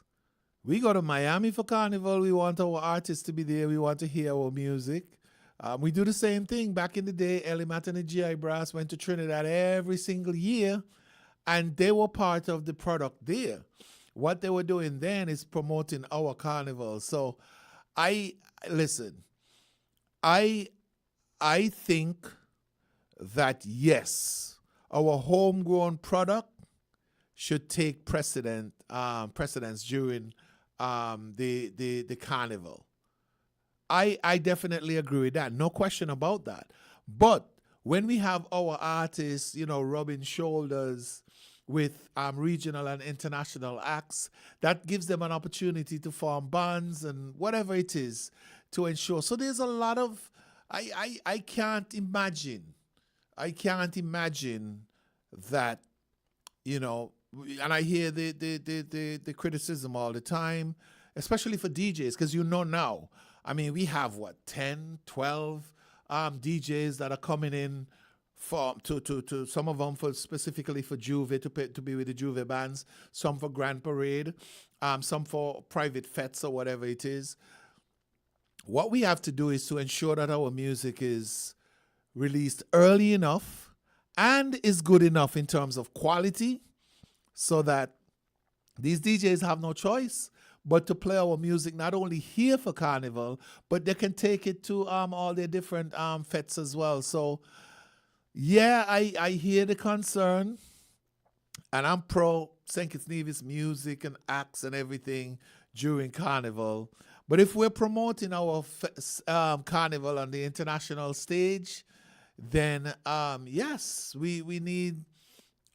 We go to Miami for Carnival. We want our artists to be there. We want to hear our music. We do the same thing. Back in the day, Ellie Matt and the GI Brass went to Trinidad every single year, and they were part of the product there. What they were doing then is promoting our carnival. So I think that yes, our homegrown product should take precedence during the carnival. I definitely agree with that. No question about that. But when we have our artists, rubbing shoulders with regional and international acts, that gives them an opportunity to form bands and whatever it is to ensure. So there's a lot of, I can't imagine that, and I hear the criticism all the time, especially for DJs, because now, I mean, we have 10, 12 DJs that are coming in to some of them specifically for Juve to be with the Juve bands, some for Grand Parade, some for private fetes or whatever it is. What we have to do is to ensure that our music is released early enough and is good enough in terms of quality, so that these DJs have no choice but to play our music not only here for Carnival, but they can take it to all their different fetes as well. So, yeah, I hear the concern, and I'm pro St. Kitts Nevis music and acts and everything during Carnival. But if we're promoting our Carnival on the international stage, then yes, we need,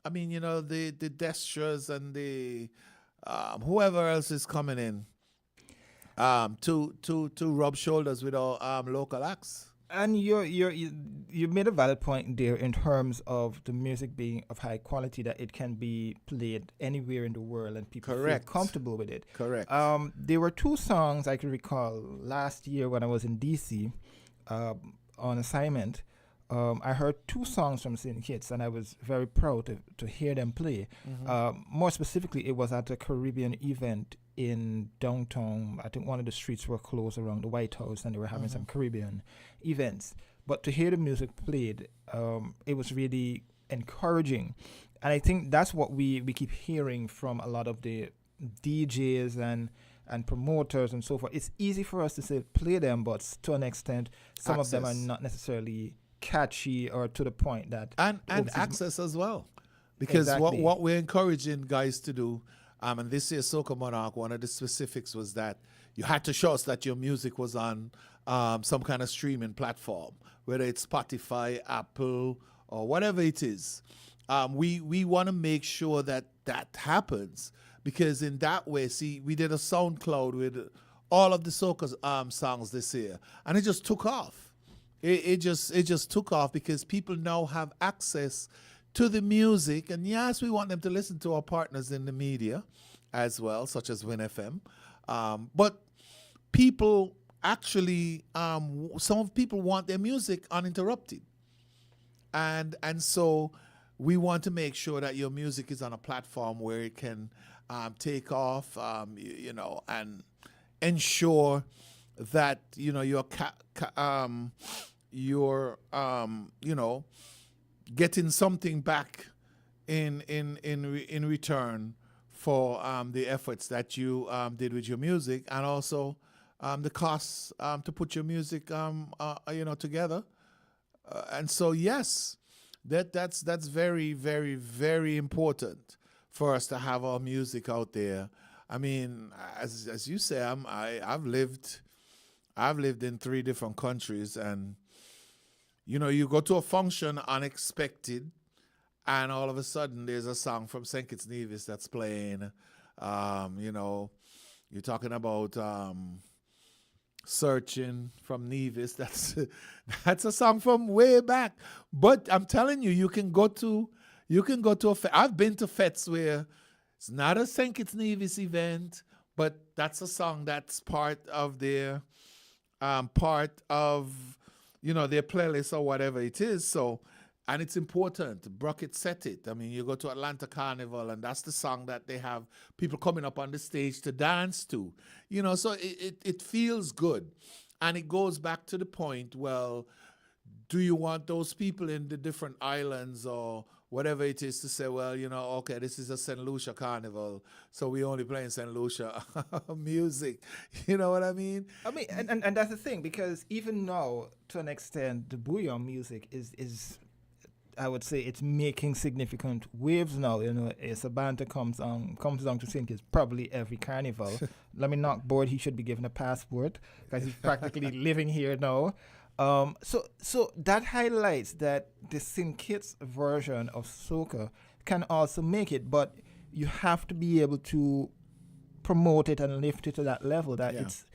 the Destras and the whoever else is coming in to rub shoulders with our local acts. And you made a valid point there in terms of the music being of high quality, that it can be played anywhere in the world and people feel comfortable with it. Correct. There were two songs I can recall last year when I was in DC on assignment. I heard two songs from St. Kitts, and I was very proud to hear them play. More specifically, it was at a Caribbean event in downtown. I think one of the streets were closed around the White House, and they were having some Caribbean events. But to hear the music played, it was really encouraging. And I think that's what we keep hearing from a lot of the DJs and promoters and so forth. It's easy for us to say play them, but to an extent, some of them are not necessarily catchy or to the point that and access as well, because what we're encouraging guys to do, and this year Soca Monarch, one of the specifics was that you had to show us that your music was on some kind of streaming platform, whether it's Spotify, Apple, or whatever it is. We want to make sure that happens, because in that way, see, we did a SoundCloud with all of the Soca songs this year, and it just took off. It just took off because people now have access to the music. And yes, we want them to listen to our partners in the media as well, such as Win FM. But people actually, some people want their music uninterrupted. And so we want to make sure that your music is on a platform where it can take off, and ensure that you're getting something back in return for the efforts that you did with your music, and also the costs to put your music together. And so yes, that's very, very, very important for us to have our music out there. I mean, as you say, I've lived in 3 different countries, and you go to a function unexpected, and all of a sudden there's a song from St. Kitts Nevis that's playing. You're talking about Searching from Nevis. That's a song from way back. But I'm telling you, you can go to I've been to fetes where it's not a St. Kitts Nevis event, but that's a song that's part of their their playlist or whatever it is. So, and it's important. Brockett set it. I mean, you go to Atlanta Carnival, and that's the song that they have people coming up on the stage to dance to. So it feels good. And it goes back to the point, well, do you want those people in the different islands or whatever it is to say, well, okay, this is a St. Lucia Carnival, so we only playing St. Lucia music. You know what I mean? I mean, and that's the thing, because even now, to an extent, the bouillon music is I would say it's making significant waves now. It's a band that comes down to St. Kitts probably every carnival. Let me knock board. He should be given a passport because he's practically living here now. So that highlights that the St. Kitts version of soca can also make it, but you have to be able to promote it and lift it to that level that it's.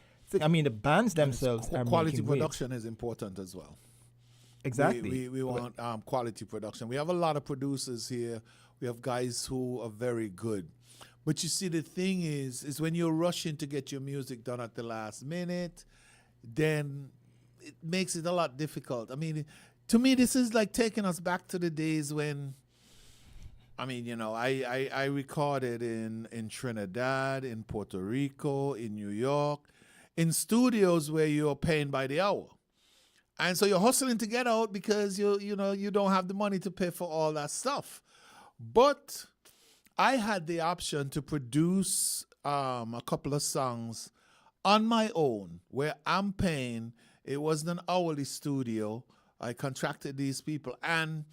I mean, the bands themselves are quality making production waves. is important as well. Exactly. We want quality production. We have a lot of producers here. We have guys who are very good. But you see, the thing is when you're rushing to get your music done at the last minute, then it makes it a lot difficult. I mean, to me, this is like taking us back to the days when, I recorded in Trinidad, in Puerto Rico, in New York, in studios where you're paying by the hour. And so you're hustling to get out because you don't have the money to pay for all that stuff. But I had the option to produce a couple of songs on my own where I'm paying. It wasn't an hourly studio. I contracted these people. And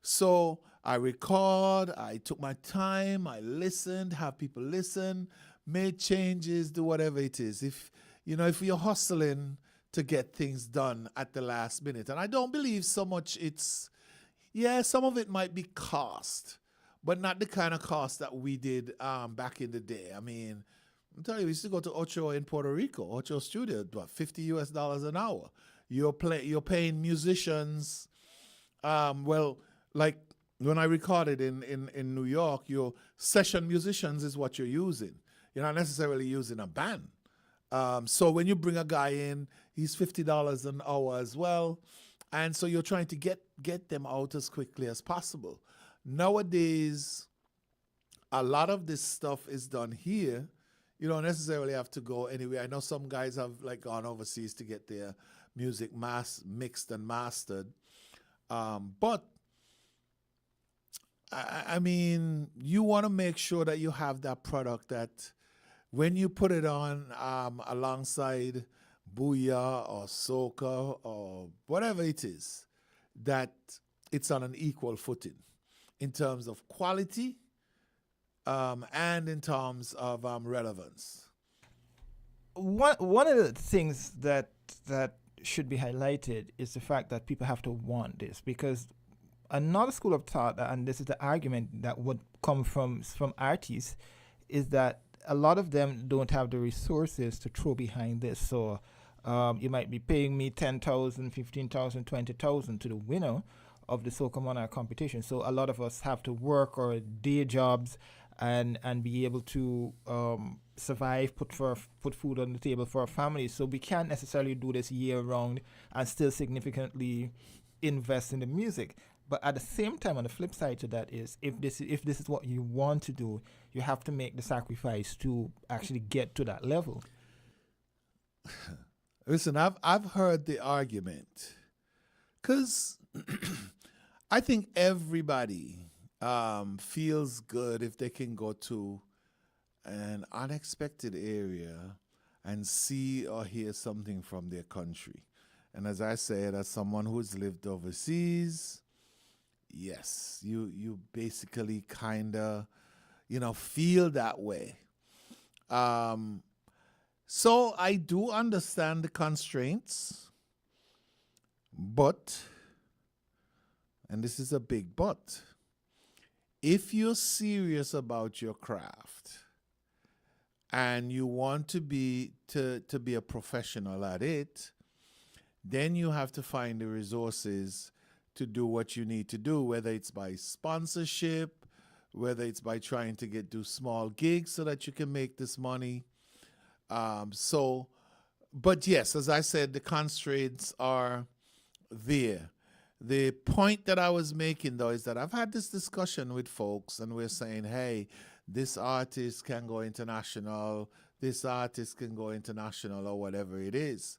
so I record, I took my time, I listened, have people listen, made changes, do whatever it is. If you're hustling to get things done at the last minute. And I don't believe so much some of it might be cost, but not the kind of cost that we did back in the day. I mean, I'm telling you, we used to go to Ocho in Puerto Rico, Ocho Studio, $50 an hour. You're paying musicians, like when I recorded in New York, your session musicians is what you're using. You're not necessarily using a band. So when you bring a guy in, he's $50 an hour as well. And so you're trying to get them out as quickly as possible. Nowadays, a lot of this stuff is done here. You don't necessarily have to go anywhere. I know some guys have gone overseas to get their music mixed and mastered. But I mean, you want to make sure that you have that product that when you put it on alongside booyah or soca or whatever it is, that it's on an equal footing in terms of quality and in terms of relevance. One of the things that should be highlighted is the fact that people have to want this, because another school of thought, and this is the argument that would come from artists, is that a lot of them don't have the resources to throw behind this. So you might be paying me $10,000, $15,000, $20,000 to the winner of the Soca Monarch competition. So a lot of us have to work our day jobs and be able to survive, put food on the table for our families. So we can't necessarily do this year round and still significantly invest in the music. But at the same time, on the flip side to that is, if this is what you want to do, you have to make the sacrifice to actually get to that level. Listen, I've heard the argument, because I think everybody feels good if they can go to an unexpected area and see or hear something from their country. And as I said, as someone who's lived overseas, yes, you basically kind of, feel that way. So I do understand the constraints, but, and this is a big but, if you're serious about your craft and you want to be a professional at it, then you have to find the resources to do what you need to do, whether it's by sponsorship, whether it's by trying to do small gigs so that you can make this money. But yes, as I said, the constraints are there. The point that I was making, though, is that I've had this discussion with folks, and we're saying, hey, this artist can go international, this artist can go international, or whatever it is.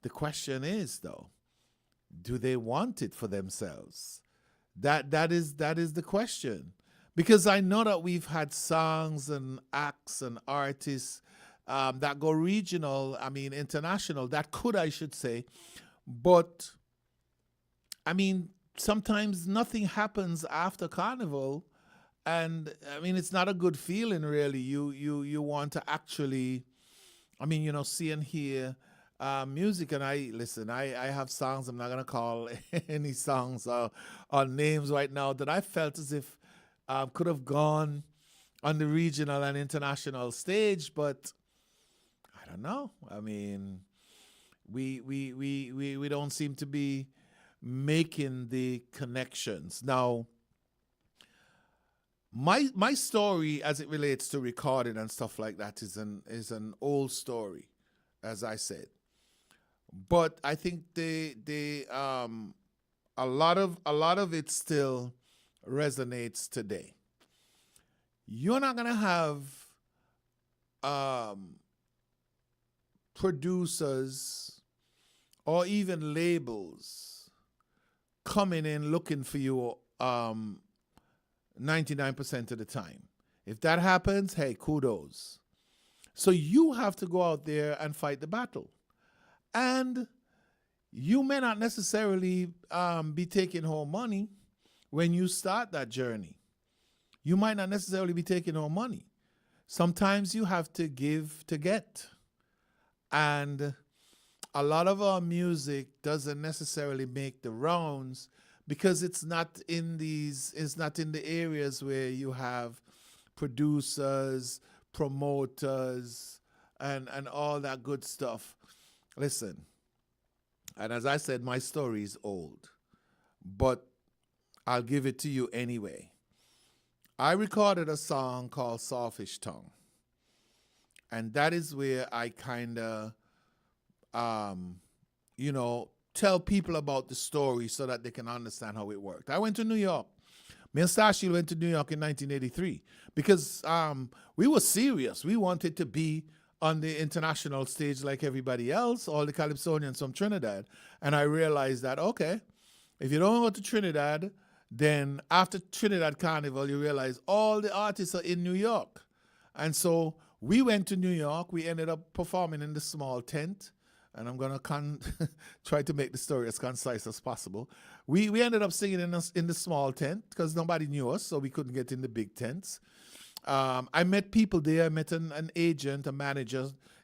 The question is, though, do they want it for themselves? That is the question. Because I know that we've had songs and acts and artists that go regional, international, that could, I should say, but sometimes nothing happens after Carnival, and it's not a good feeling, really. You want to actually, see and hear music. And I have songs, I'm not gonna call any songs or names right now, that I felt as if could have gone on the regional and international stage, but I don't know. We don't seem to be making the connections. Now, my story as it relates to recording and stuff like that is an old story, as I said. But I think a lot of it still resonates today. You're not gonna have producers or even labels coming in looking for you 99% of the time. If that happens, hey, kudos. So you have to go out there and fight the battle. And you may not necessarily be taking home money when you start that journey. You might not necessarily be taking home money. Sometimes you have to give to get. And a lot of our music doesn't necessarily make the rounds because it's not in the areas where you have producers, promoters, and all that good stuff. Listen, and as I said, my story is old, but I'll give it to you anyway. I recorded a song called Sawfish Tongue, and that is where I kind of, tell people about the story so that they can understand how it worked. I went to New York. Me and Starshield went to New York in 1983 because we were serious. We wanted to be on the international stage like everybody else, all the Calypsonians from Trinidad. And I realized that, okay, if you don't go to Trinidad, then after Trinidad Carnival, you realize all the artists are in New York. And so we went to New York. We ended up performing in the small tent. And I'm going to try to make the story as concise as possible. We ended up singing in the small tent because nobody knew us, so we couldn't get in the big tents. I met people there. I met an agent,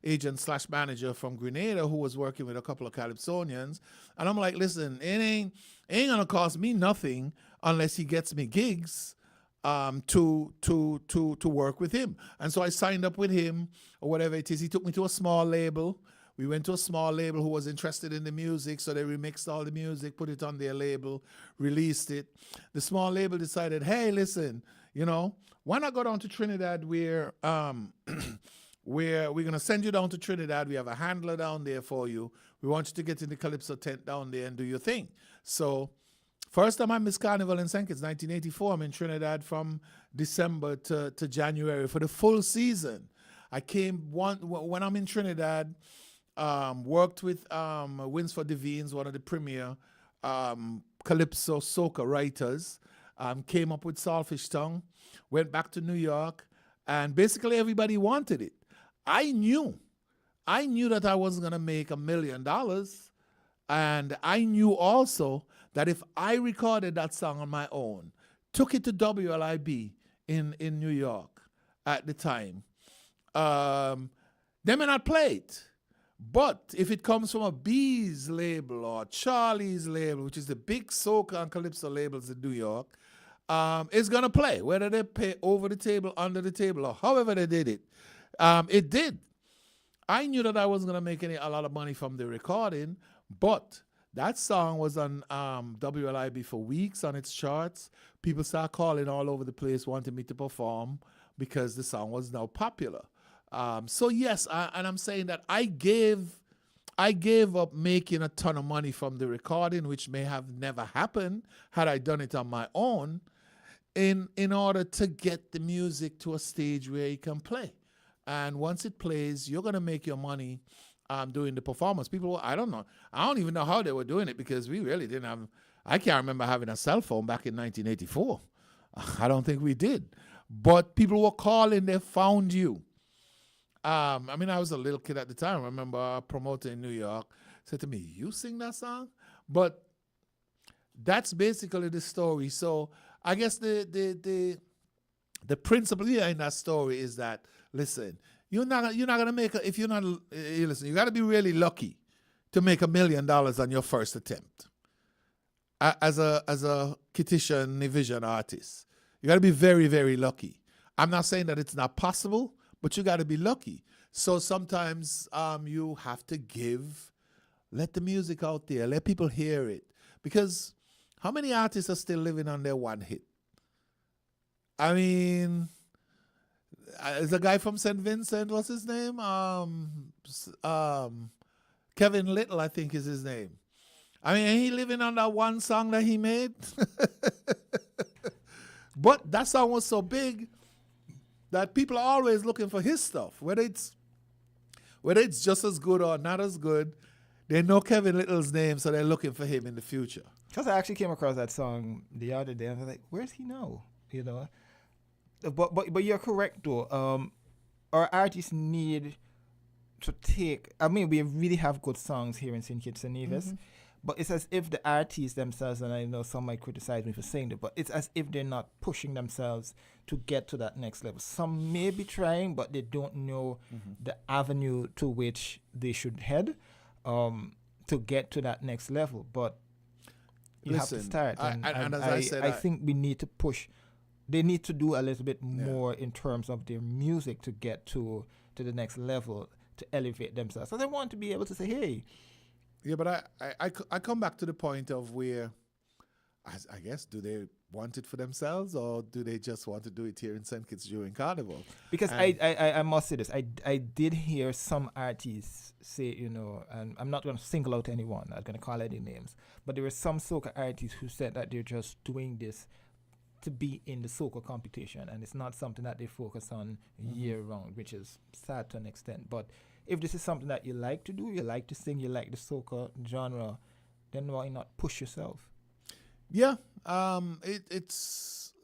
agent/manager from Grenada who was working with a couple of Calypsonians. And I'm like, listen, it ain't going to cost me nothing unless he gets me gigs to work with him. And so I signed up with him or whatever it is. He took me to a small label. We went to a small label who was interested in the music, so they remixed all the music, put it on their label, released it. The small label decided, hey, listen, why not go down to Trinidad where we're going to send you down to Trinidad. We have a handler down there for you. We want you to get in the Calypso tent down there and do your thing. So first time I missed Carnival in St. Kitts, 1984. I'm in Trinidad from December to January for the full season. I came when I'm in Trinidad, worked with Winsford Devines, one of the premier Calypso soca writers, came up with Saltfish Tongue, went back to New York, and basically everybody wanted it. I knew that I wasn't going to make $1 million, and I knew also that if I recorded that song on my own, took it to WLIB in New York at the time, they may not play it. But if it comes from a B's label or Charlie's label, which is the big soca and calypso labels in New York, it's going to play, whether they pay over the table, under the table, or however they did it. It did. I knew that I wasn't going to make a lot of money from the recording, but that song was on WLIB for weeks on its charts. People started calling all over the place, wanting me to perform because the song was now popular. So yes, and I'm saying that I gave up making a ton of money from the recording, which may have never happened had I done it on my own, in order to get the music to a stage where you can play. And once it plays, you're going to make your money doing the performance. People, I don't know. I don't even know how they were doing it because we really didn't have, I can't remember having a cell phone back in 1984. I don't think we did. But people were calling, they found you. I mean, I was a little kid at the time. I remember a promoter in New York said to me, "You sing that song?" But that's basically the story. So I guess the principle behind that story is that, listen, you're not gonna make if you're not listen. You got to be really lucky to make $1 million on your first attempt as a Kitisha Nivision artist. You got to be very, very lucky. I'm not saying that it's not possible, but you got to be lucky. So sometimes you have to let the music out there, let people hear it. Because how many artists are still living on their one hit? I mean, there's a guy from St. Vincent, what's his name? Kevin Little, I think is his name. I mean, ain't he living on that one song that he made? But that song was so big that people are always looking for his stuff, whether it's just as good or not as good. They know Kevin Little's name, so they're looking for him in the future. Because I actually came across that song the other day, and I was like, "Where's he now?" You know. But you're correct though. Our artists need to take. I mean, we really have good songs here in St. Kitts and Nevis. But it's as if the artists themselves, and I know some might criticize me for saying that, but it's as if they're not pushing themselves to get to that next level. Some may be trying, but they don't know the avenue to which they should head to get to that next level. But you have to start. And as I said, I think we need to push. They need to do a little bit more in terms of their music to get to the next level, to elevate themselves. So they want to be able to say, hey. Yeah, but I come back to the point of where, I guess, do they want it for themselves or do they just want to do it here in St. Kitts during Carnival? Because I must say this, I did hear some artists say, you know, and I'm not going to single out anyone, I'm going to call any names, but there were some soca artists who said that they're just doing this to be in the soca competition, and it's not something that they focus on year round, which is sad to an extent. But if this is something that you like to do, you like to sing, you like the soca genre, then why not push yourself? Yeah, it's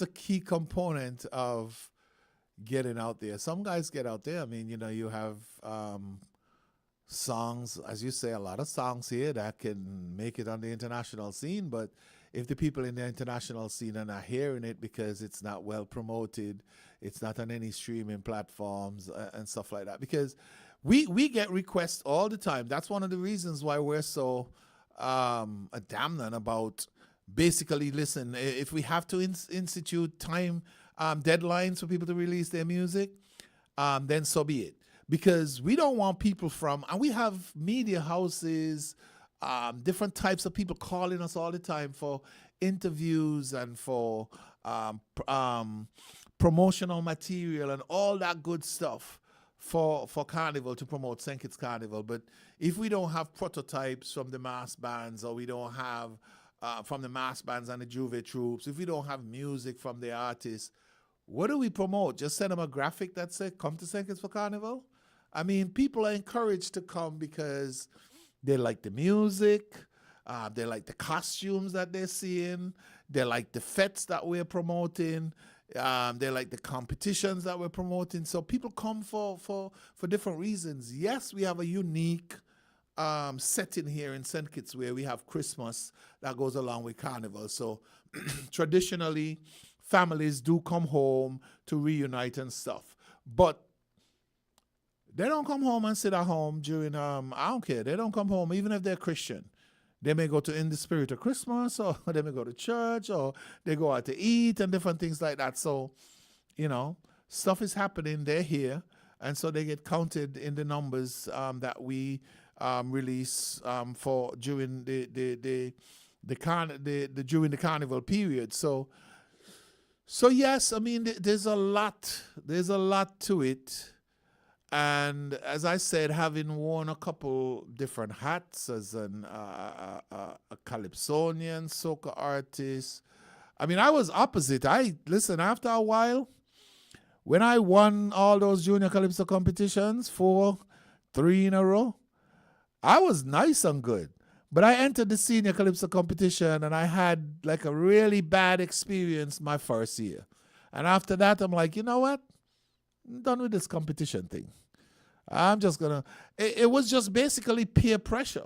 a key component of getting out there. Some guys get out there. I mean, you know, you have songs, as you say, a lot of songs here that can make it on the international scene, but if the people in the international scene are not hearing it because it's not well promoted, it's not on any streaming platforms and stuff like that. Because we get requests all the time. That's one of the reasons why we're so adamant about basically, listen, if we have to institute time deadlines for people to release their music, then so be it. Because we don't want people and we have media houses, different types of people calling us all the time for interviews and for promotional material and all that good stuff for Carnival, to promote St. Kitts Carnival. But if we don't have prototypes from the mass bands, or we don't have from the mass bands and the Juve troops, if we don't have music from the artists, what do we promote? Just send them a graphic that says, come to St. Kitts for Carnival? I mean, people are encouraged to come because they like the music, they like the costumes that they're seeing, They like the fetes that we're promoting. They like the competitions that we're promoting. So people come for different reasons. Yes, we have a unique setting here in St. Kitts where we have Christmas that goes along with Carnival. So traditionally, families do come home to reunite and stuff. But they don't come home and sit at home during, I don't care. They don't come home even if they're Christian. They may go to In the Spirit of Christmas, or they may go to church, or they go out to eat and different things like that. So, stuff is happening. They're here. And so they get counted in the numbers that we release for during the carnival period. So yes, I mean, there's a lot to it. And as I said, having worn a couple different hats as a calypsonian, soca artist, I mean, I was opposite. After a while, when I won all those junior calypso competitions, 3 in a row, I was nice and good. But I entered the senior calypso competition and I had like a really bad experience my first year. And after that, I'm like, you know what? I'm done with this competition thing. I'm just gonna. It was just basically peer pressure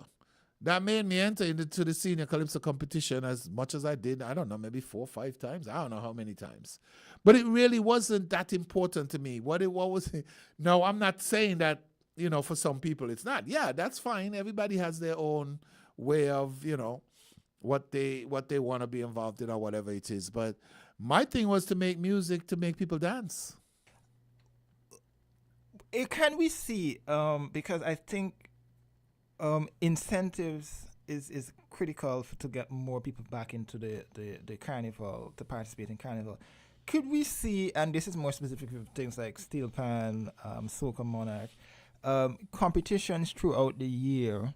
that made me enter into the senior calypso competition as much as I did. I don't know, maybe 4 or 5 times. I don't know how many times, but it really wasn't that important to me. What was? No, I'm not saying that. For some people it's not. Yeah, that's fine. Everybody has their own way of what they want to be involved in or whatever it is. But my thing was to make music to make people dance. Can we see, because I think incentives is critical to get more people back into the carnival, to participate in carnival. Could we see, and this is more specific for things like Steel Pan, Soca Monarch, competitions throughout the year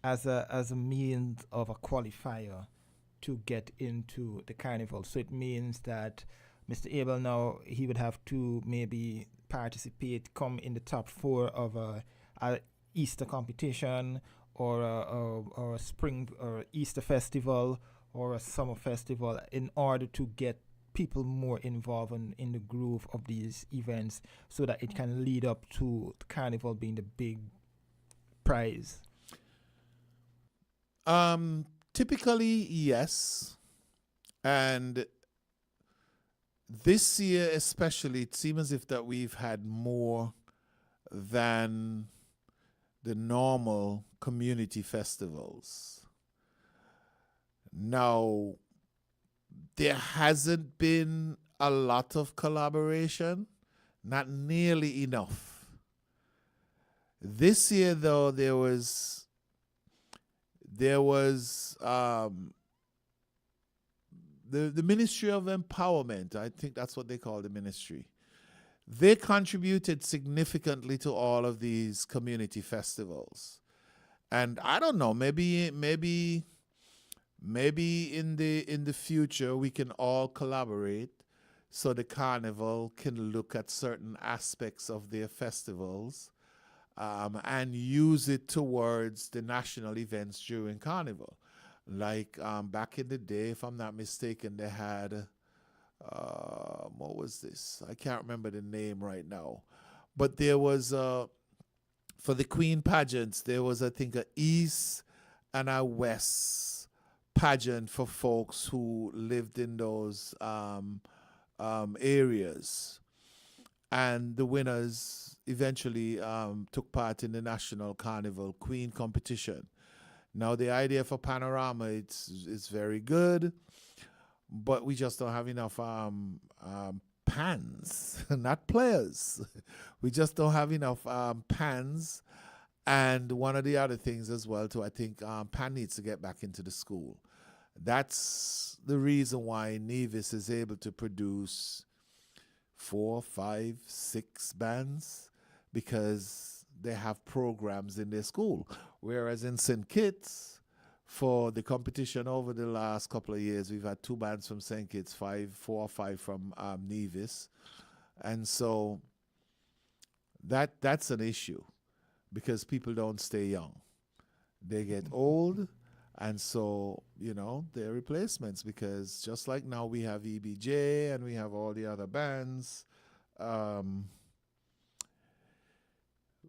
as a means of a qualifier to get into the carnival. So it means that Mr. Abel now, he would have to maybe come in the top 4 of a Easter competition or a spring or Easter festival or a summer festival in order to get people more involved in the groove of these events so that it can lead up to the carnival being the big prize. Typically, yes. And this year especially, it seems as if that we've had more than the normal community festivals. Now, there hasn't been a lot of collaboration, not nearly enough. This year, though, there was the Ministry of Empowerment. I think that's what they call the ministry. They contributed significantly to all of these community festivals. And I don't know, maybe in the future we can all collaborate so the carnival can look at certain aspects of their festivals and use it towards the national events during carnival. Like back in the day, if I'm not mistaken, they had, what was this? I can't remember the name right now. But there was, for the Queen pageants, there was, I think, a East and a West pageant for folks who lived in those areas. And the winners eventually took part in the National Carnival Queen competition. Now, the idea for Panorama, it's very good, but we just don't have enough pans, not players. We just don't have enough pans. And one of the other things as well, too, I think Pan needs to get back into the school. That's the reason why Nevis is able to produce 4, 5, 6 bands, because they have programs in their school. Whereas in St. Kitts, for the competition over the last couple of years, we've had 2 bands from St. Kitts, 4 or 5 from Nevis. And so that's an issue, because people don't stay young. They get old, And so, they're replacements, because just like now we have EBJ and we have all the other bands,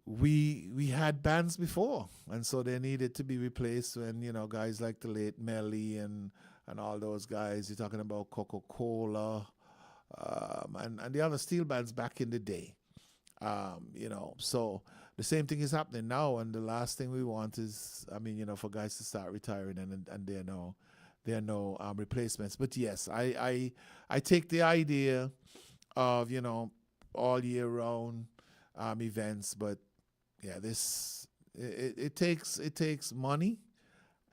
we had bands before, and so they needed to be replaced. When guys like the late Melly and all those guys, you're talking about Coca-Cola, and the other steel bands back in the day. So the same thing is happening now, and the last thing we want is, for guys to start retiring and there are no replacements. But yes, I take the idea of all year round events, but yeah, it takes money,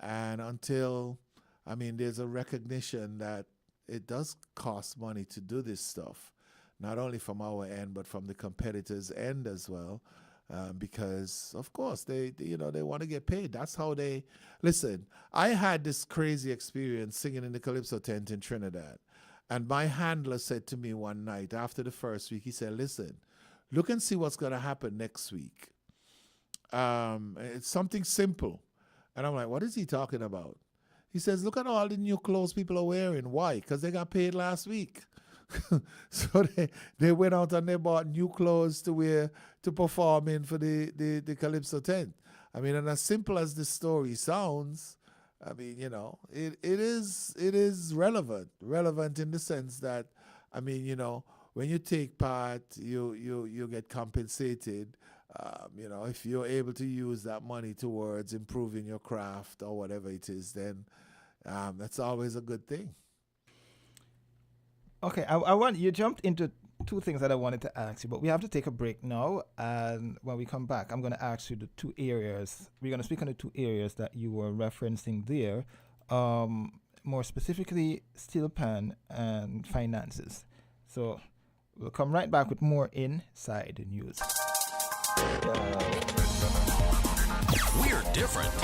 and until there's a recognition that it does cost money to do this stuff, not only from our end but from the competitors' end as well, because of course they want to get paid. That's how they listen. I had this crazy experience singing in the Calypso tent in Trinidad, and my handler said to me one night after the first week, he said, "Listen, look and see what's going to happen next week. It's something simple." And I'm like, "What is he talking about?" He says, "Look at all the new clothes people are wearing. Why? Because they got paid last week." So they went out and they bought new clothes to wear to perform in for the Calypso tent. And as simple as the story sounds, it is relevant in the sense that, when you take part, you get compensated. If you're able to use that money towards improving your craft or whatever it is, then that's always a good thing. Okay, I want you jumped into two things that I wanted to ask you, but we have to take a break now. And when we come back, I'm going to ask you the two areas. We're going to speak on the two areas that you were referencing there, more specifically steel pan and finances. So we'll come right back with more Inside the News. We're different.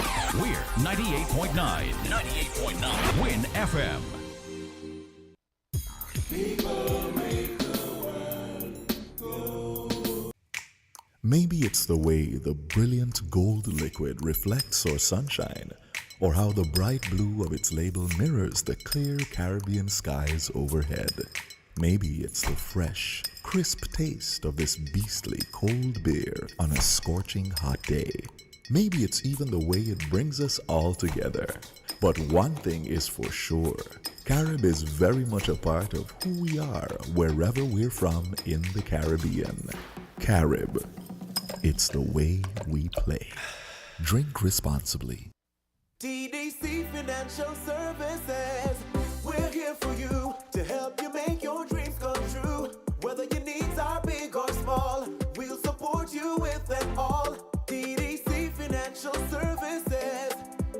We're 98.9. 98.9 Win FM. Maybe it's the way the brilliant gold liquid reflects our sunshine, or how the bright blue of its label mirrors the clear Caribbean skies overhead. Maybe it's the fresh, crisp taste of this beastly cold beer on a scorching hot day. Maybe it's even the way it brings us all together. But one thing is for sure, Carib is very much a part of who we are wherever we're from in the Caribbean. Carib, it's the way we play. Drink responsibly. TDC Financial Services. We're here for you to help you make your dreams come true. Whether your needs are big or small, we'll support you with them all. TDC Financial Services.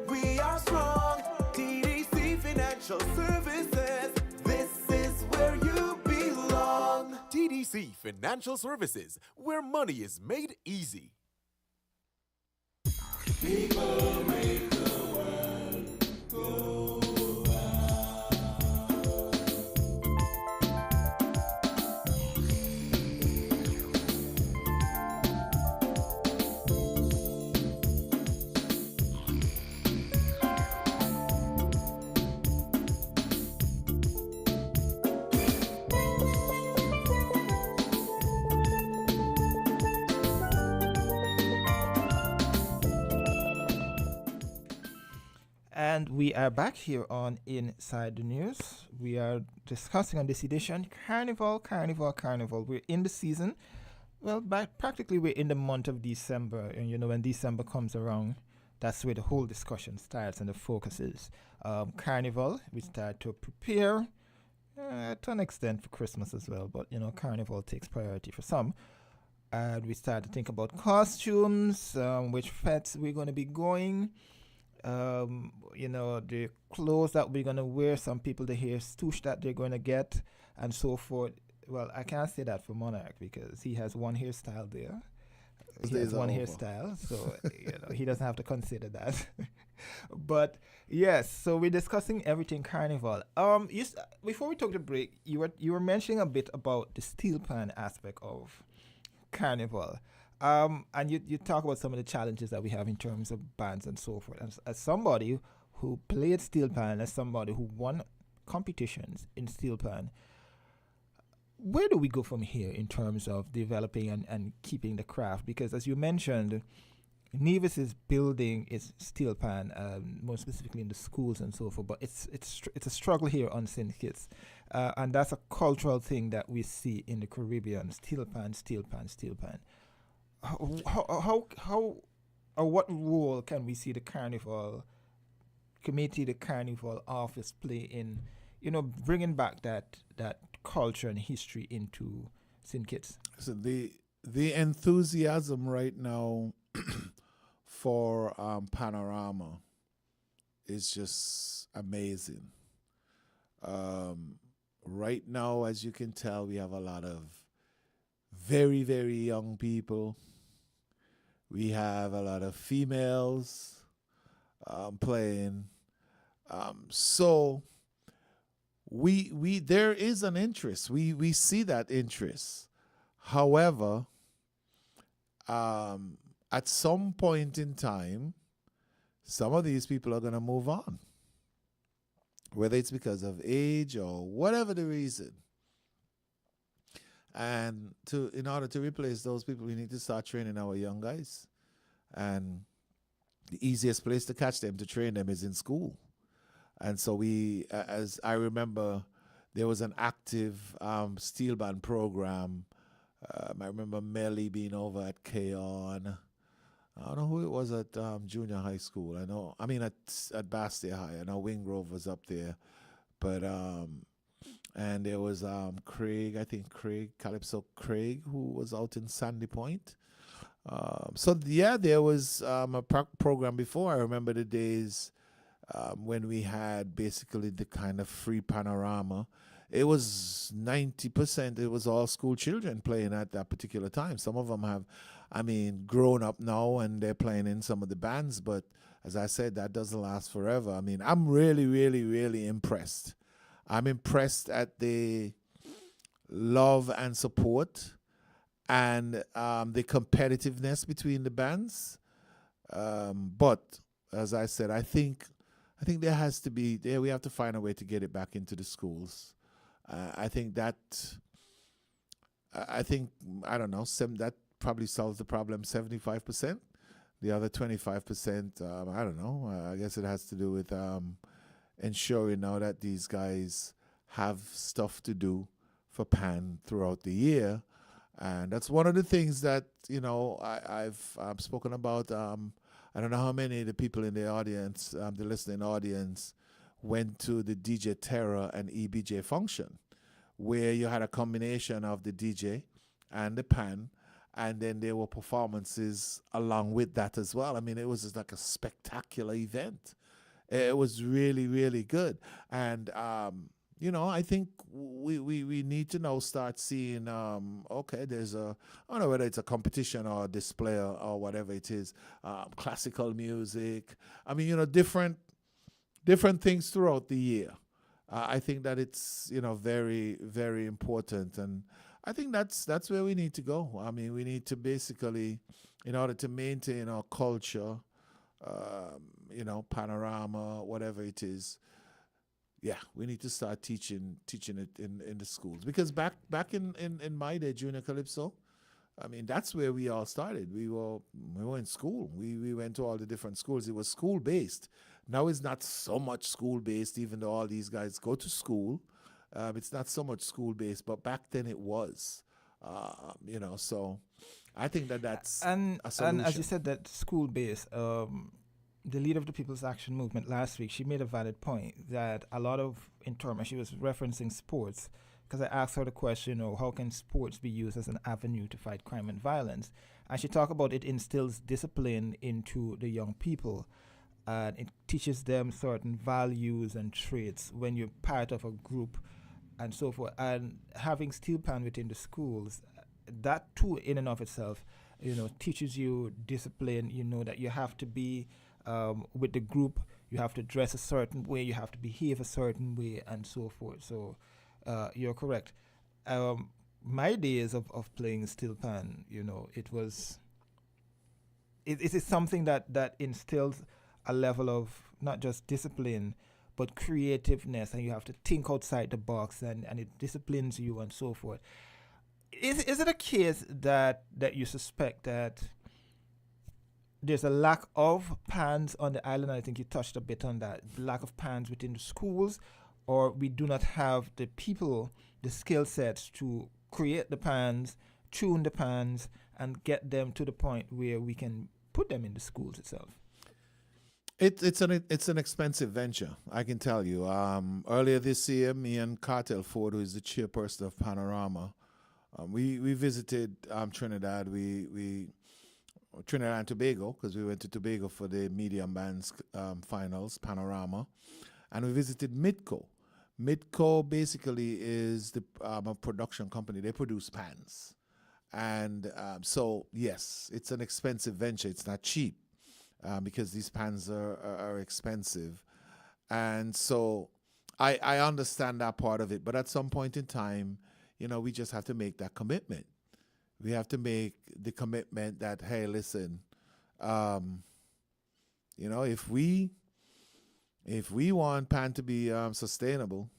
We are strong. TDC Financial Services. This is where you belong. TDC Financial Services, where money is made easy. People make the world go. And we are back here on Inside the News. We are discussing on this edition Carnival. We're in the season. Well, practically we're in the month of December. And when December comes around, that's where the whole discussion starts and the focus is. Carnival, we start to prepare to an extent for Christmas as well. But, Carnival takes priority for some. And we start to think about costumes, which fets we're going to be going. The clothes that we're going to wear, some people, the hair stoosh that they're going to get, and so forth. Well, I can't say that for Monarch because he has one hairstyle there. He has one hairstyle, so he doesn't have to consider that. But yes, so we're discussing everything Carnival. Before we took the break, you were mentioning a bit about the steel pan aspect of Carnival. And you talk about some of the challenges that we have in terms of bands and so forth. As somebody who played steel pan, as somebody who won competitions in steel pan, where do we go from here in terms of developing and keeping the craft? Because as you mentioned, Nevis is building its steel pan, more specifically in the schools and so forth. But it's a struggle here on St. Kitts, and that's a cultural thing that we see in the Caribbean: steel pan, steel pan, steel pan. How or what role can we see the carnival committee, the carnival office play in, bringing back that culture and history into St. Kitts? So the enthusiasm right now for Panorama is just amazing. Right now, as you can tell, we have a lot of very, very young people. We have a lot of females playing. So we there is an interest. We see that interest. However, at some point in time, some of these people are going to move on, whether it's because of age or whatever the reason. And in order to replace those people, we need to start training our young guys. And the easiest place to catch them, to train them, is in school. And so as I remember, there was an active steel band program. I remember Melly being over at Keon. I don't know who it was at junior high school. At Bastia High. I know Wingrove was up there. But, and there was Calypso Craig, who was out in Sandy Point. There was a program before. I remember the days when we had basically the kind of free panorama. It was 90%, it was all school children playing at that particular time. Some of them have, grown up now and they're playing in some of the bands, but as I said, that doesn't last forever. I'm really, really, really impressed. I'm impressed at the love and support and the competitiveness between the bands. But as I said, I think there has to be, we have to find a way to get it back into the schools. I don't know, that probably solves the problem 75%. The other 25%, I don't know. I guess it has to do with ensuring now that these guys have stuff to do for PAN throughout the year. And that's one of the things that, I've spoken about. I don't know how many of the people in the audience, the listening audience, went to the DJ Terror and EBJ function, where you had a combination of the DJ and the PAN, and then there were performances along with that as well. It was just like a spectacular event. It was really, really good. And, I think we need to now start seeing, there's I don't know whether it's a competition or a display or whatever it is, classical music. Different things throughout the year. I think that it's, very, very important. And I think that's where we need to go. We need to basically, in order to maintain our culture, panorama, whatever it is, we need to start teaching it in the schools. Because back in my day, Junior Calypso, that's where we all started. We were in school. We went to all the different schools. It was school-based. Now it's not so much school-based, even though all these guys go to school. It's not so much school-based, but back then it was. So I think that's a solution. And as you said, that school-based, the leader of the People's Action Movement last week, she made a valid point that a lot of, she was referencing sports, because I asked her the question, how can sports be used as an avenue to fight crime and violence? And she talked about it instills discipline into the young people. And it teaches them certain values and traits when you're part of a group and so forth. And having steel pan within the schools, that too in and of itself, teaches you discipline. That you have to be with the group, you have to dress a certain way, you have to behave a certain way, and so forth. So you're correct. My days of playing steel pan, it was, it is something that instills a level of not just discipline, but creativeness, and you have to think outside the box, and it disciplines you and so forth. Is it a case that you suspect that there's a lack of pans on the island? I think you touched a bit on that. Lack of pans within the schools, or we do not have the people, the skill sets to create the pans, tune the pans, and get them to the point where we can put them in the schools itself. It's an expensive venture, I can tell you. Earlier this year, me and Cartel Ford, who is the chairperson of Panorama, we visited Trinidad. We Trinidad and Tobago, because we went to Tobago for the medium bands finals, Panorama, and we visited Midco. Midco basically is a production company. They produce pans, and so yes, it's an expensive venture. It's not cheap. Because these pans are expensive. And so I understand that part of it. But at some point in time, we just have to make that commitment. We have to make the commitment that, hey, listen, if we want pan to be sustainable,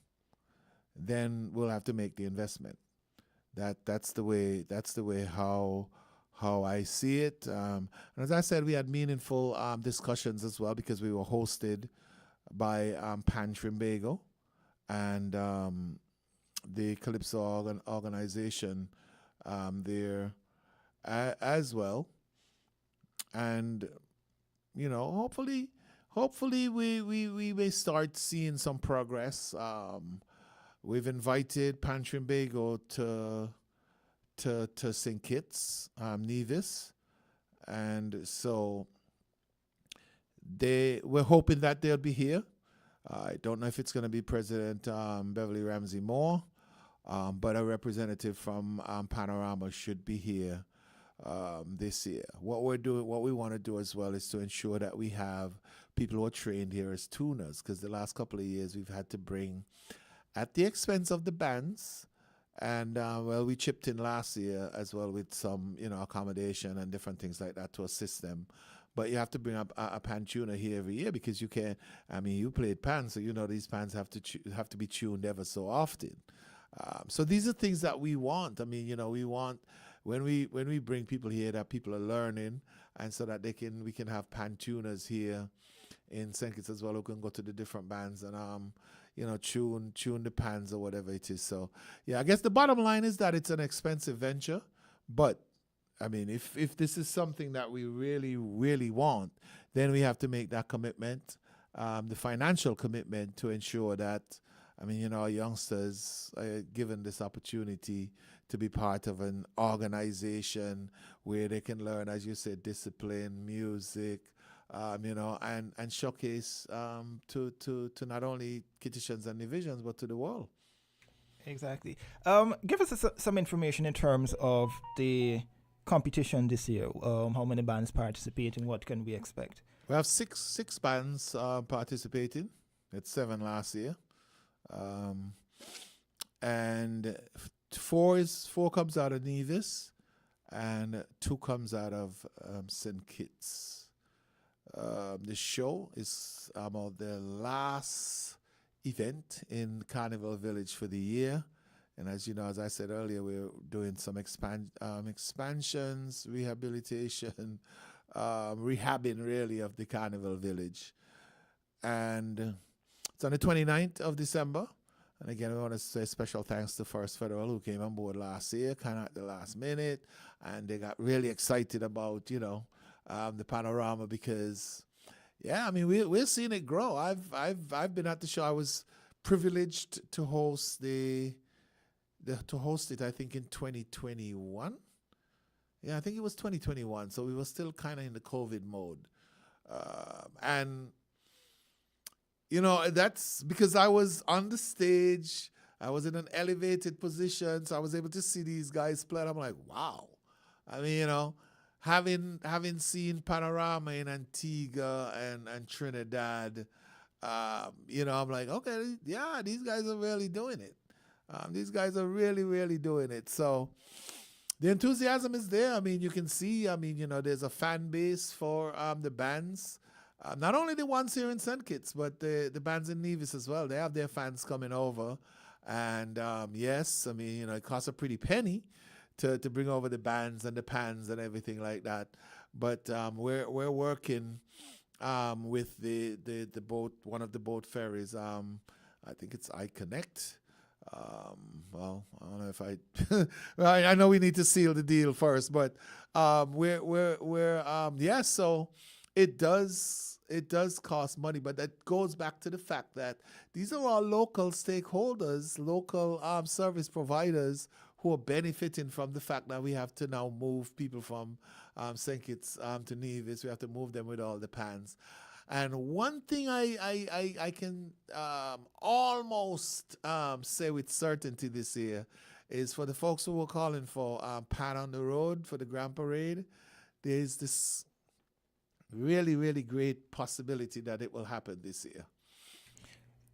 then we'll have to make the investment. That's the way how I see it. And as I said, we had meaningful discussions as well, because we were hosted by Pan Trimbago and the Calypso organization there as well. And, hopefully we may start seeing some progress. We've invited Pan Trimbago to St. Kitts, Nevis, and so we're hoping that they'll be here. I don't know if it's going to be President Beverly Ramsey Moore, but a representative from Panorama should be here this year. What we want to do as well is to ensure that we have people who are trained here as tuners, because the last couple of years we've had to bring, at the expense of the bands. And, we chipped in last year as well with some, accommodation and different things like that to assist them. But you have to bring up a pan tuner here every year, because you can't, you played pan, so these pans have to be tuned ever so often. So these are things that we want. We want, when we bring people here, that people are learning, and so that we can have pan tuners here in St. Kitts as well, who can go to the different bands and, tune the pans or whatever it is. So, yeah, I guess the bottom line is that it's an expensive venture. But, if this is something that we really, really want, then we have to make that commitment, the financial commitment, to ensure that, our youngsters are given this opportunity to be part of an organization where they can learn, as you said, discipline, music, and showcase to not only Kittitians and Nevisians, but to the world. Exactly. Give us some information in terms of the competition this year. How many bands participating? What can we expect? We have six bands participating. It's 7 last year, and four comes out of Nevis, and 2 comes out of St. Kitts. The show is about the last event in Carnival Village for the year. And as you know, as I said earlier, we're doing some expansions, rehabilitation, rehabbing really of the Carnival Village. And it's on the 29th of December. And again, we want to say special thanks to First Federal, who came on board last year, kind of at the last minute. And they got really excited about, the Panorama, because, we're seeing it grow. I've been at the show. I was privileged to host it, I think, in 2021. Yeah, I think it was 2021. So we were still kind of in the COVID mode. That's because I was on the stage. I was in an elevated position, so I was able to see these guys play. And I'm like, wow. Having seen Panorama in Antigua and Trinidad, I'm like, okay, yeah, these guys are really doing it. These guys are really, really doing it. So the enthusiasm is there. You can see, there's a fan base for the bands. not only the ones here in St. Kitts, but the bands in Nevis as well. They have their fans coming over. And yes, I mean, it costs a pretty penny to bring over the bands and the pans and everything like that. But we're working with the boat, one of the boat ferries. I think it's iConnect. Well, I don't know if I know we need to seal the deal first, but we're so it does cost money, but that goes back to the fact that these are all local stakeholders, local service providers who are benefiting from the fact that we have to now move people from St. Kitts to Nevis. We have to move them with all the pans. And one thing I can almost say with certainty this year is for the folks who were calling for Pan on the Road for the Grand Parade, there's this really, really great possibility that it will happen this year.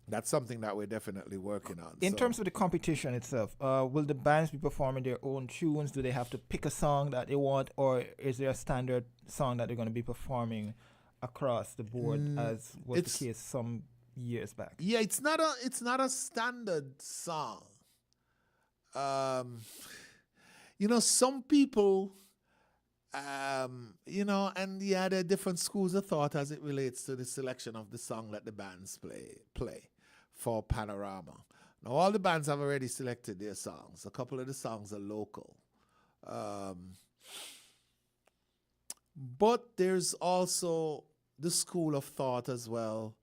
That's something that we're definitely working on. In terms of the competition itself, will the bands be performing their own tunes? Do they have to pick a song that they want, or is there a standard song that they're going to be performing across the board, as was the case some years back? Yeah, it's not a standard song. Some people, and there are different schools of thought as it relates to the selection of the song that the bands play for Panorama. Now, all the bands have already selected their songs. A couple of the songs are local. But there's also the school of thought as well.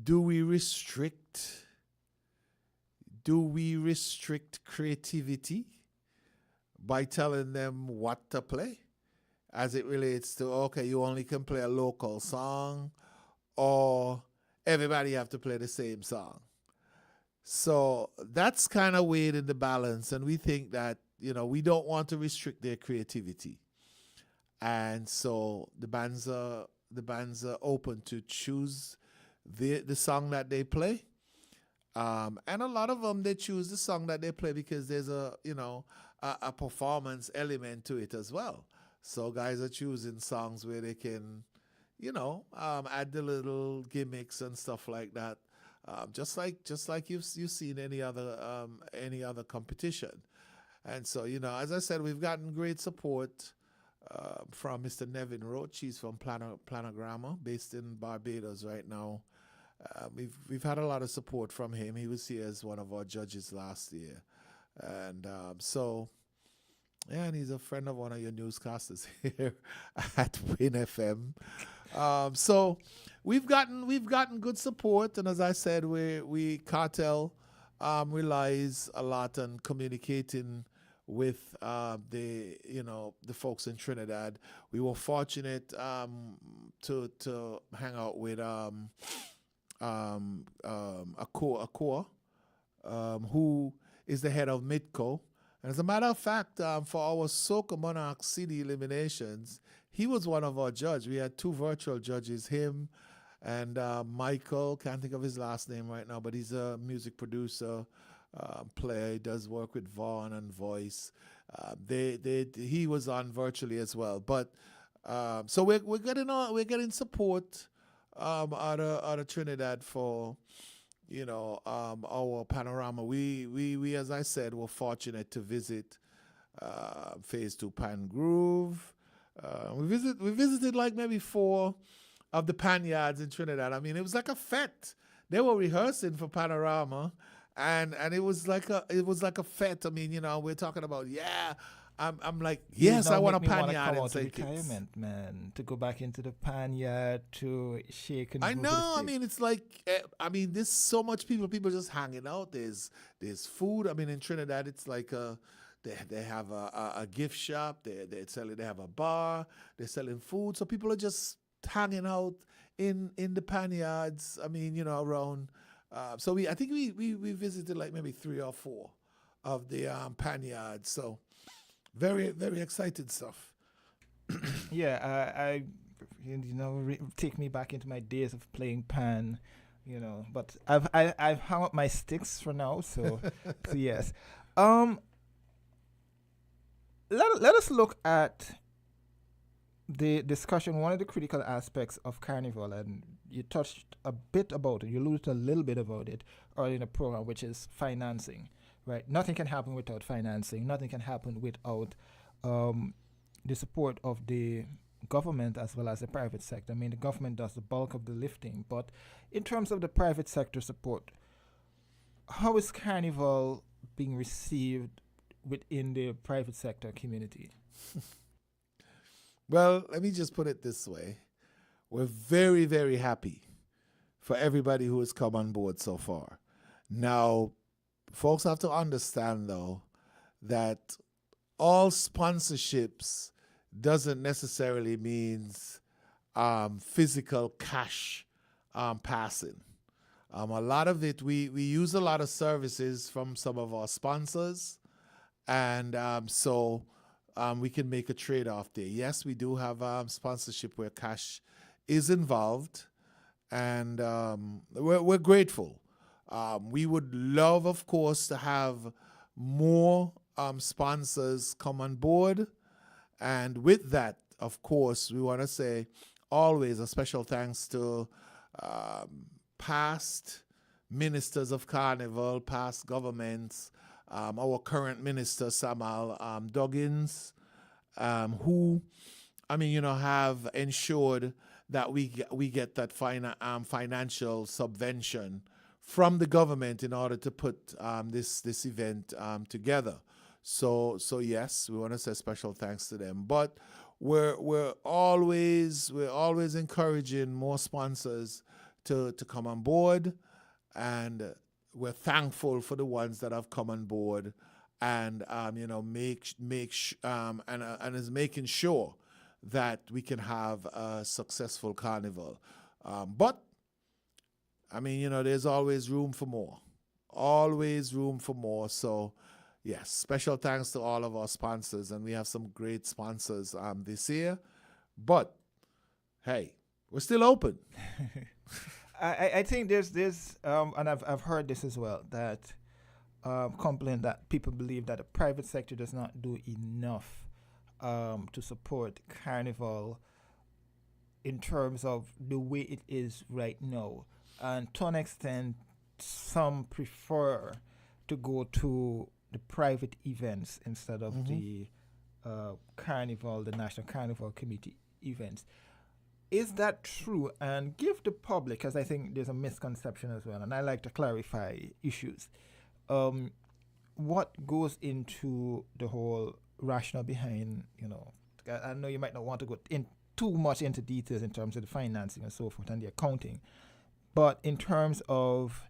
Do we restrict creativity by telling them what to play? As it relates to, okay, you only can play a local song, or everybody have to play the same song. So that's kind of weighed in the balance, and we think that, we don't want to restrict their creativity. And so the bands are open to choose the song that they play. And a lot of them, they choose the song that they play because there's a performance element to it as well. So guys are choosing songs where they can, add the little gimmicks and stuff like that, just like you've seen any other competition. And so, as I said, we've gotten great support from Mr. Nevin Roach. He's from Planogramma, based in Barbados right now. We've had a lot of support from him. He was here as one of our judges last year, and and he's a friend of one of your newscasters here at Win FM. So we've gotten good support, and as I said, we Cartel relies a lot on communicating with the folks in Trinidad. We were fortunate to hang out with Akua, who is the head of Midco. And as a matter of fact, for our Soca Monarch CD eliminations, he was one of our judges. We had two virtual judges, him and Michael. Can't think of his last name right now, but he's a music producer, player. He does work with Vaughn and Voice. He was on virtually as well. But so we're getting support out of Trinidad for our Panorama. We as I said, were fortunate to visit Phase 2 Pan Groove. We visited like maybe 4 of the pan yards in Trinidad. I mean, it was like a fete. They were rehearsing for Panorama, and it was like a fete. I mean, we're talking about I'm like, yes, I want a pan yard in St. Kitts. Retirement, man, to go back into the pan yard to shake and I know. I mean, it's like, there's so much people just hanging out. There's food. I mean, in Trinidad, it's like they have a gift shop. They have a bar. They're selling food. So people are just hanging out in the pan yards. I mean, around. So I think we visited like maybe 3 or 4 of the pan yards. So. Very, very excited stuff. Yeah, I take me back into my days of playing pan, But I've hung up my sticks for now, so yes. Let us look at the discussion, one of the critical aspects of Carnival, and you touched a bit about it, you alluded a little bit about it early in the program, which is financing, right? Nothing can happen without financing. Nothing can happen without the support of the government as well as the private sector. I mean, the government does the bulk of the lifting, but in terms of the private sector support, how is Carnival being received within the private sector community? Well, let me just put it this way. We're very, very happy for everybody who has come on board so far. Now, folks have to understand, though, that all sponsorships doesn't necessarily means physical cash passing. A lot of it, we use a lot of services from some of our sponsors, and so we can make a trade-off there. Yes, we do have sponsorship where cash is involved, and we're grateful. We would love, of course, to have more sponsors come on board, and with that, of course, we want to say always a special thanks to past ministers of Carnival, past governments, our current minister, Samal Duggins, who, have ensured that we get that financial subvention from the government in order to put this event together. So yes, we want to say special thanks to them. But we're always encouraging more sponsors to come on board, and we're thankful for the ones that have come on board, and is making sure that we can have a successful carnival. But there's always room for more. Always room for more. So yes, special thanks to all of our sponsors, and we have some great sponsors this year. But hey, we're still open. I think there's and I've heard this as well, that complaint that people believe that the private sector does not do enough to support Carnival in terms of the way it is right now. And to an extent, some prefer to go to the private events instead of the Carnival, the National Carnival Committee events. Is that true? And give the public, because I think there's a misconception as well, and I like to clarify issues. What goes into the whole rationale behind, I know you might not want to go in too much into details in terms of the financing and so forth and the accounting, but in terms of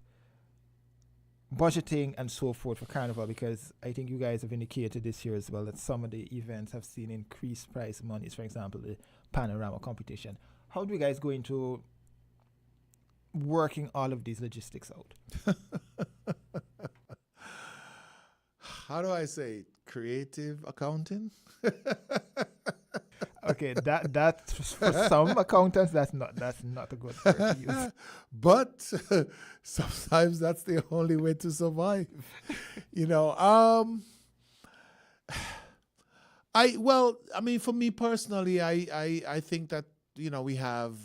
budgeting and so forth for Carnival, because I think you guys have indicated this year as well that some of the events have seen increased price monies, for example, the Panorama competition. How do you guys go into working all of these logistics out? How do I say it? Creative accounting? Okay, that for some accountants that's not a good word to use. But sometimes that's the only way to survive. For me personally, I think that we have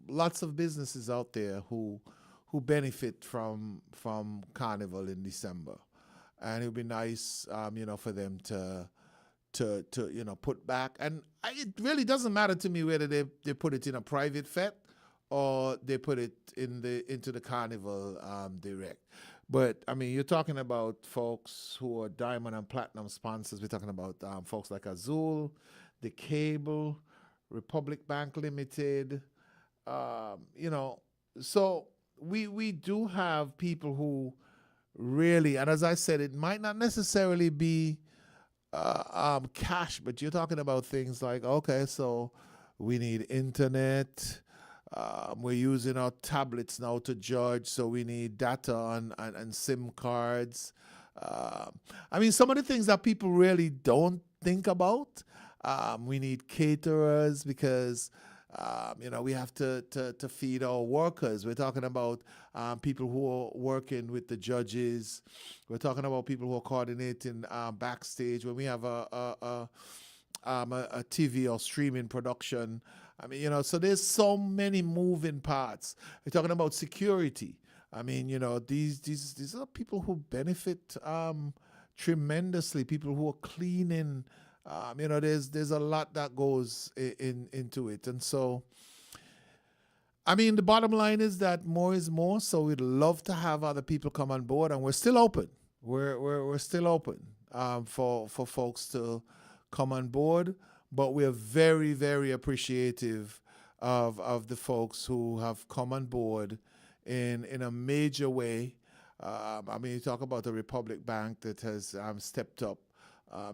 lots of businesses out there who benefit from Carnival in December, and it would be nice for them to put back. And it really doesn't matter to me whether they put it in a private fete or they put it into the Carnival direct. But you're talking about folks who are diamond and platinum sponsors. We're talking about folks like Azul, The Cable, Republic Bank Limited. So we do have people who really, and as I said, it might not necessarily be cash, but you're talking about things like, okay, so we need internet. We're using our tablets now to judge, so we need data and SIM cards. Some of the things that people really don't think about. We need caterers because we have to feed our workers. We're talking about people who are working with the judges. We're talking about people who are coordinating backstage. When we have a a TV or streaming production. I mean, so there's so many moving parts. We're talking about security. I mean, these are people who benefit tremendously. People who are cleaning. There's a lot that goes into it, and so. I mean, the bottom line is that more is more. So we'd love to have other people come on board, and we're still open. We're still open for folks to come on board, but we're very, very appreciative of the folks who have come on board in a major way. I mean, you talk about the Republic Bank that has stepped up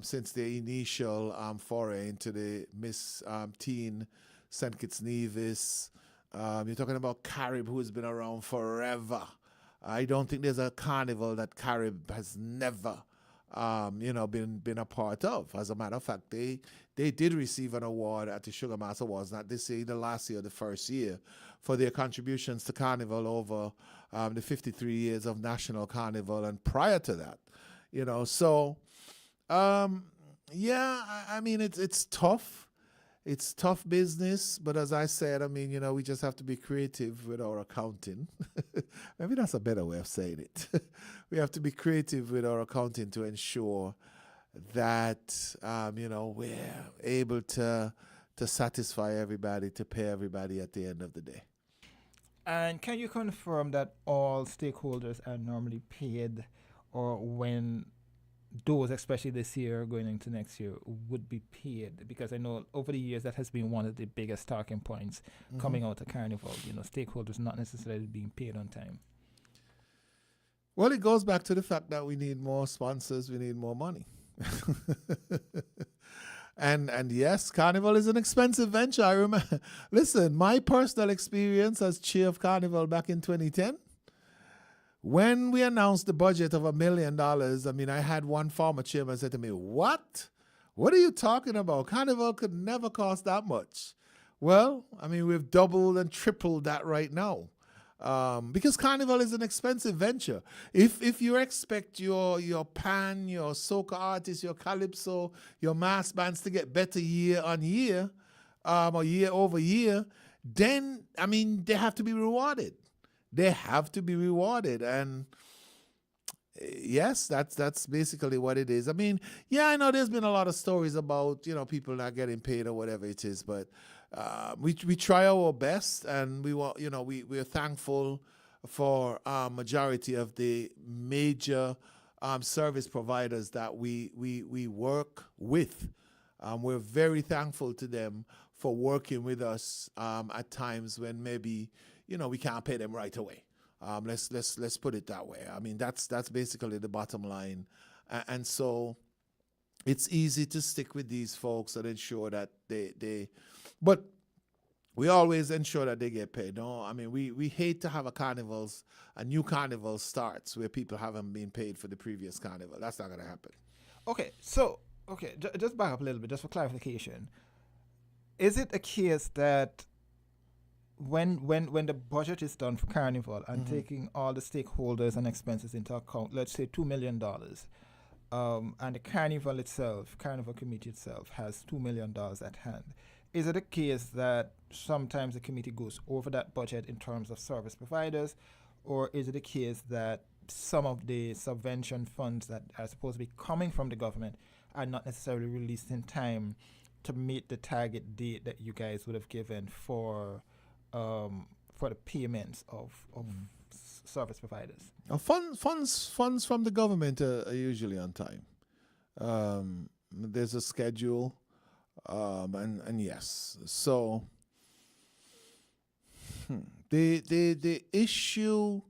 since their initial foray into the Miss Teen St. Kitts Nevis. You're talking about Carib, who has been around forever. I don't think there's a carnival that Carib has never, been a part of. As a matter of fact, they did receive an award at the Sugar Mass Awards, not this year, the last year, the first year, for their contributions to Carnival over the 53 years of National Carnival and prior to that. I mean, it's tough. It's tough business, but as I said, I mean, we just have to be creative with our accounting. Maybe that's a better way of saying it. We have to be creative with our accounting to ensure that, we're able to satisfy everybody, to pay everybody at the end of the day. And can you confirm that all stakeholders are normally paid, or when those, especially this year going into next year, would be paid? Because I know over the years that has been one of the biggest talking points coming out of Carnival, stakeholders not necessarily being paid on time. Well, it goes back to the fact that we need more sponsors, we need more money. And yes, Carnival is an expensive venture. I remember, listen, my personal experience as chair of Carnival back in 2010, when we announced the budget of $1 million, I mean, I had one former chairman say to me, "What? What are you talking about? Carnival could never cost that much." Well, I mean, we've doubled and tripled that right now. Because Carnival is an expensive venture. If you expect your pan, your soca artists, your calypso, your mass bands to get better year on year, or year over year, then, I mean, they have to be rewarded. They have to be rewarded, and yes, that's basically what it is. I mean, yeah, I know there's been a lot of stories about people not getting paid or whatever it is, but we try our best, and we're thankful for majority of the major service providers that we work with. We're very thankful to them for working with us at times when maybe we can't pay them right away. Let's put it that way. I mean, that's basically the bottom line, and so it's easy to stick with these folks and ensure that but we always ensure that they get paid. No, I mean, we hate to have a new carnival starts where people haven't been paid for the previous carnival. That's not going to happen. Just back up a little bit, just for clarification. Is it a case that when the budget is done for Carnival and taking all the stakeholders and expenses into account, let's say $2 million, and the Carnival committee itself has $2 million at hand, is it a case that sometimes the committee goes over that budget in terms of service providers, or is it a case that some of the subvention funds that are supposed to be coming from the government are not necessarily released in time to meet the target date that you guys would have given for the payments of service providers? Funds from the government are usually on time. There's a schedule, and yes. So the issue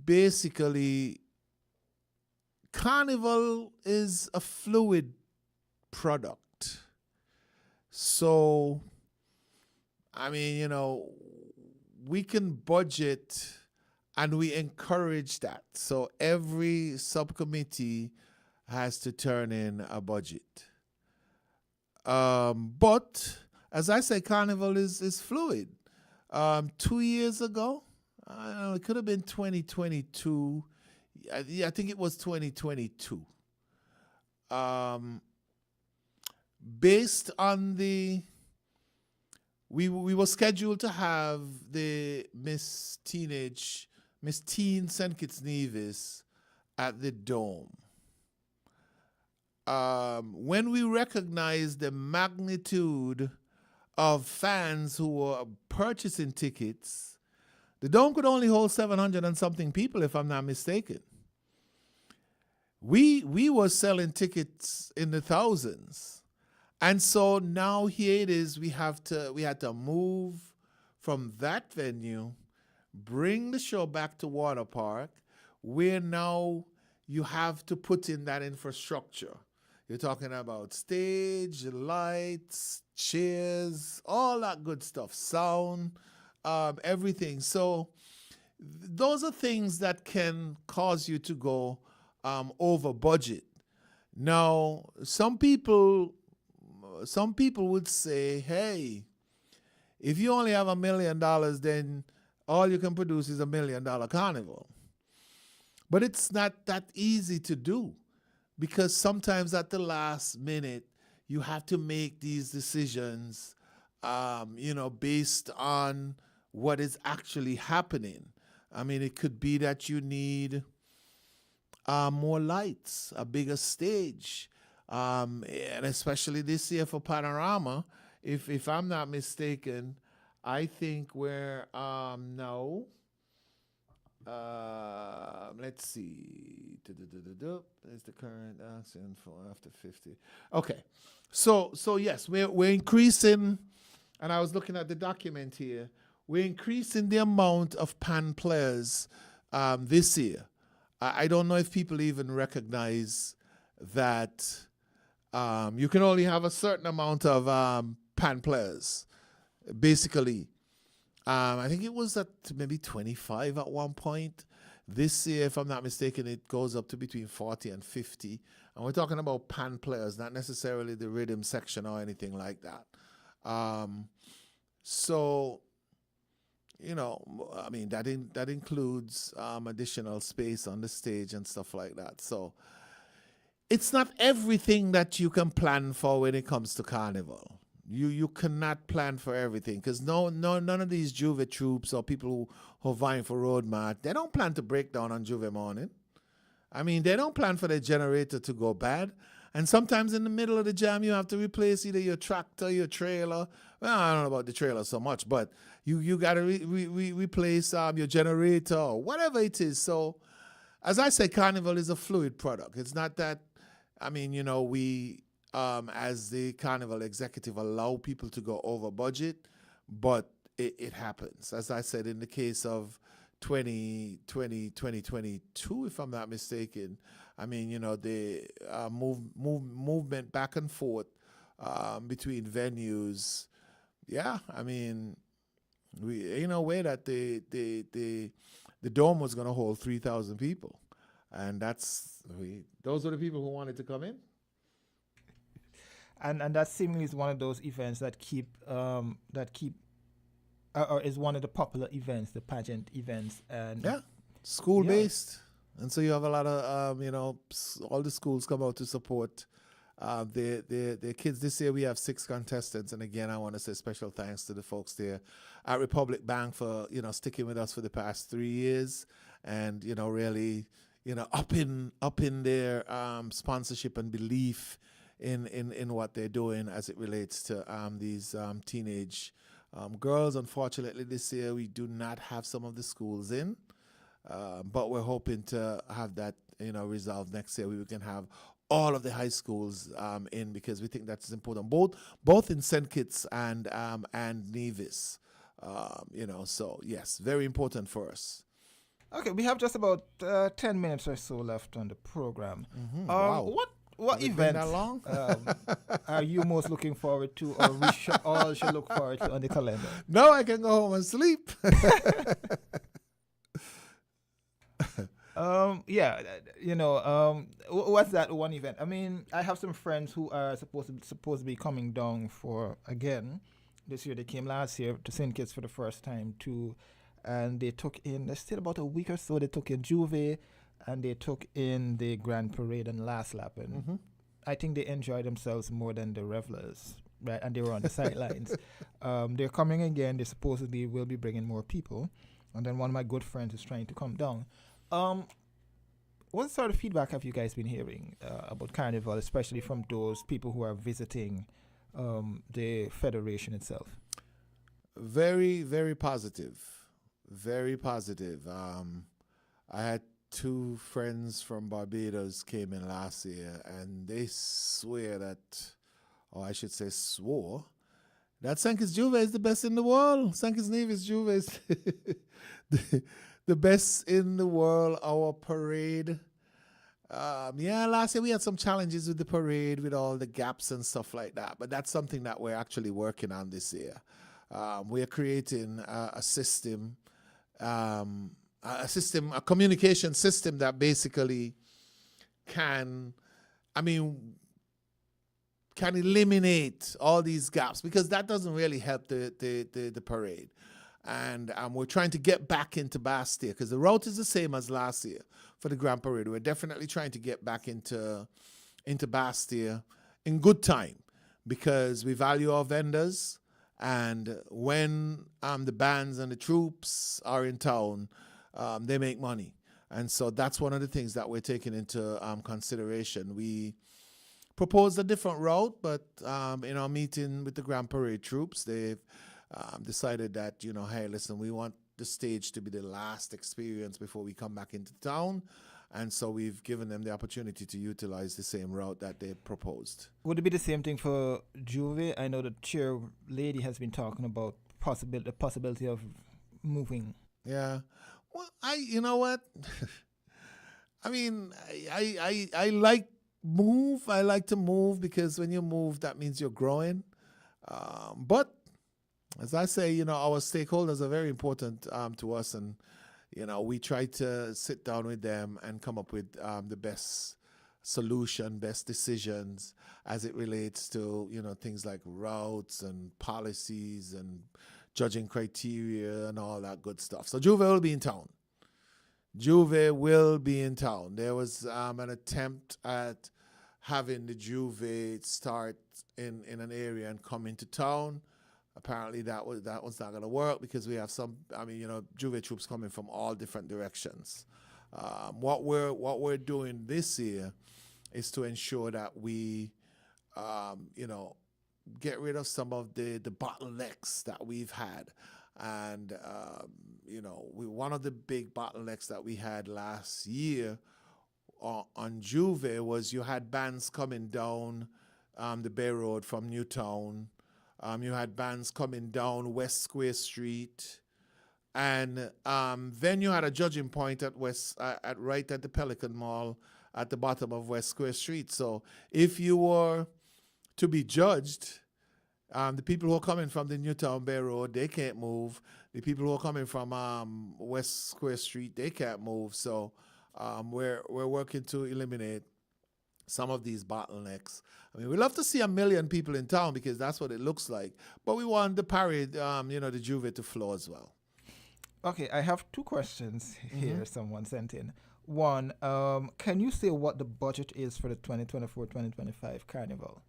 basically, Carnival is a fluid product. So, I mean, we can budget and we encourage that. So every subcommittee has to turn in a budget. But as I say, Carnival is fluid. 2 years ago, I don't know, it could have been 2022. I think it was 2022. based on the we were scheduled to have the Miss Teen St. Kitts Nevis at the Dome. When we recognized the magnitude of fans who were purchasing tickets, the Dome could only hold 700 and something people, if I'm not mistaken. We were selling tickets in the thousands. And so now here it is, we had to move from that venue, bring the show back to Water Park, where now you have to put in that infrastructure. You're talking about stage, lights, chairs, all that good stuff, sound, everything. So those are things that can cause you to go over budget. Now, some people would say, hey, if you only have $1 million, then all you can produce is $1 million carnival. But it's not that easy to do, because sometimes at the last minute, you have to make these decisions, based on what is actually happening. I mean, it could be that you need more lights, a bigger stage, and especially this year for Panorama, if I'm not mistaken, I think we're now. Let's see. There's the current action for after 50. Okay, so yes, we're increasing, and I was looking at the document here. We're increasing the amount of pan players this year. I don't know if people even recognize that you can only have a certain amount of pan players. Basically, I think it was at maybe 25 at one point. This year, if I'm not mistaken, it goes up to between 40 and 50. And we're talking about pan players, not necessarily the rhythm section or anything like that. So, I mean, that includes additional space on the stage and stuff like that. So it's not everything that you can plan for when it comes to Carnival. You cannot plan for everything, because none of these Juve troops or people who are vying for Road March, they don't plan to break down on Juve morning. I mean, they don't plan for the generator to go bad. And sometimes in the middle of the jam, you have to replace either your tractor, your trailer. Well, I don't know about the trailer so much, but you got to replace your generator or whatever it is. So, as I say, Carnival is a fluid product. It's not that, we, as the Carnival executive, allow people to go over budget, but it happens. As I said, in the case of 2022, if I'm not mistaken, I mean, the movement back and forth between venues. Yeah, I mean, we ain't no way that the Dome was going to hold 3,000 people, and those are the people who wanted to come in. And that seemingly is one of those events that is one of the popular events, the pageant events, and school based, and so you have a lot of all the schools come out to support their kids. This year we have 6 contestants, and again I want to say special thanks to the folks there at Republic Bank for sticking with us for the past 3 years, and really upping their sponsorship and belief in what they're doing as it relates to these teenage girls. Unfortunately, this year we do not have some of the schools in, but we're hoping to have that resolved next year. We can have all of the high schools in, because we think that's important, both in St. Kitts and Nevis. So yes, very important for us. Okay, we have just about 10 minutes or so left on the program. Mm-hmm. Wow. What event that long? are you most looking forward to, or we all should look forward to on the calendar? No, I can go home and sleep. What's that one event? I mean, I have some friends who are supposed to be coming down for again this year. They came last year to St. Kitts for the first time too, and they took in. There's still about a week or so. They took in Juve, and they took in the Grand Parade and Last Lap, and I think they enjoy themselves more than the revelers, right? And they were on the sidelines. They're coming again. They supposedly will be bringing more people. And then one of my good friends is trying to come down. What sort of feedback have you guys been hearing about Carnival, especially from those people who are visiting the federation itself? Very, very positive. Very positive. I had 2 friends from Barbados came in last year, and they swear that, or I should say swore, that St. Kitts Juve is the best in the world. St. Kitts Nevis Juve is the best in the world. Our parade. Last year we had some challenges with the parade, with all the gaps and stuff like that. But that's something that we're actually working on this year. We are creating a system, a communication system that basically can eliminate all these gaps, because that doesn't really help the parade. And we're trying to get back into Bastia, because the route is the same as last year for the Grand Parade. We're definitely trying to get back into Bastia in good time, because we value our vendors. And when the bands and the troops are in town, they make money. And so that's one of the things that we're taking into consideration. We proposed a different route, but in our meeting with the Grand Parade troops, they've decided that, hey, listen, we want the stage to be the last experience before we come back into town. And so we've given them the opportunity to utilize the same route that they proposed. Would it be the same thing for Juve? I know the chair lady has been talking about the possibility of moving. Yeah. Well, you know what? I mean, I like move. I like to move, because when you move, that means you're growing. But as I say, our stakeholders are very important to us, and we try to sit down with them and come up with the best solution, best decisions as it relates to, things like routes and policies and judging criteria and all that good stuff. So Juve will be in town. Juve will be in town. There was an attempt at having the Juve start in an area and come into town. Apparently that was not going to work, because we have Juve troops coming from all different directions. What we're doing this year is to ensure that we, get rid of some of the bottlenecks that we've had. And, one of the big bottlenecks that we had last year on Juve was you had bands coming down the Bay Road from Newtown. You had bands coming down West Square Street, and then you had a judging point right at the Pelican Mall at the bottom of West Square Street. So if you were to be judged, the people who are coming from the Newtown Bay Road, they can't move. The people who are coming from West Square Street, they can't move. So we're working to eliminate some of these bottlenecks. I mean, we love to see 1 million people in town, because that's what it looks like. But we want the parade, the Juve to flow as well. Okay, I have 2 questions here someone sent in. One, can you say what the budget is for the 2024-2025 Carnival?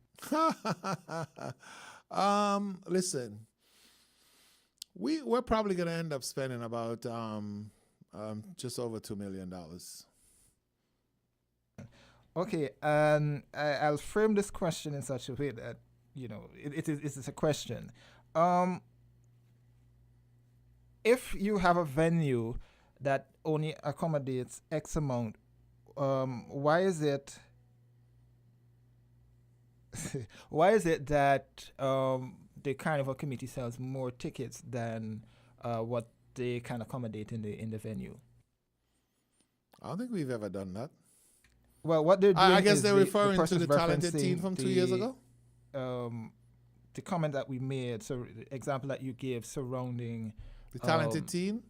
Listen, we're probably going to end up spending about just over $2 million. Okay, and I'll frame this question in such a way that, it is a question. If you have a venue that only accommodates X amount, why is it that the Carnival committee sells more tickets than what they can accommodate in the venue? I don't think we've ever done that. Well, what they're doing I guess is they're referring to the talented referencing teen from 2 years ago. The comment that we made, so the example that you gave surrounding the talented teen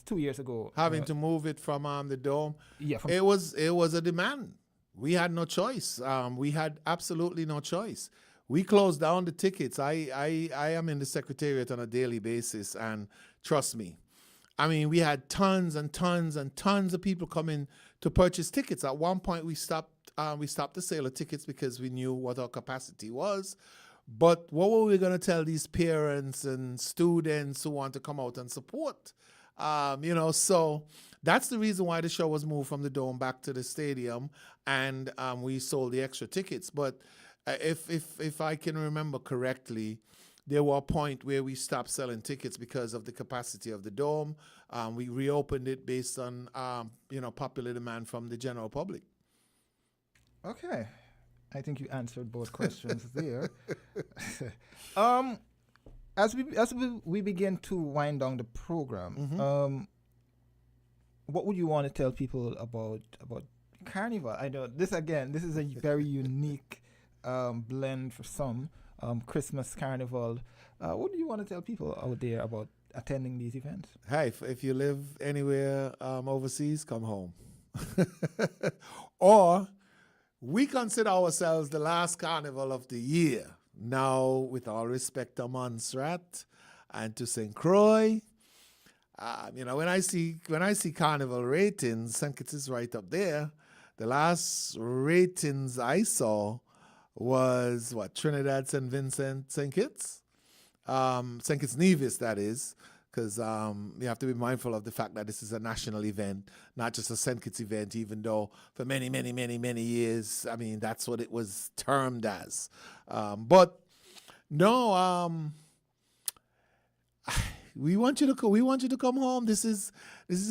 2 years ago, having to move it from the dome. Yeah, it was a demand. We had no choice. We had absolutely no choice. We closed down the tickets. I am in the secretariat on a daily basis, and trust me, I mean, we had tons and tons and tons of people coming to purchase tickets. At one point, we stopped we stopped the sale of tickets because we knew what our capacity was. But what were we going to tell these parents and students who want to come out and support? So that's the reason why the show was moved from the Dome back to the stadium, and we sold the extra tickets. But if I can remember correctly, there was a point where we stopped selling tickets because of the capacity of the Dome. We reopened it based on popular demand from the general public. Okay. I think you answered both questions there. As we begin to wind down the program, what would you want to tell people about Carnival? I know this is a very unique blend for some, Christmas Carnival. What do you want to tell people out there about attending these events? Hey, if you live anywhere overseas, come home. Or we consider ourselves the last carnival of the year. Now, with all respect to Montserrat and to St. Croix, when I see carnival ratings, St. Kitts is right up there. The last ratings I saw was Trinidad, St. Vincent, St. Kitts, St. Kitts Nevis, that is. Because you have to be mindful of the fact that this is a national event, not just a St. Kitts event, even though for many, many, many, many years, that's what it was termed as. But no, we want you to come home. This is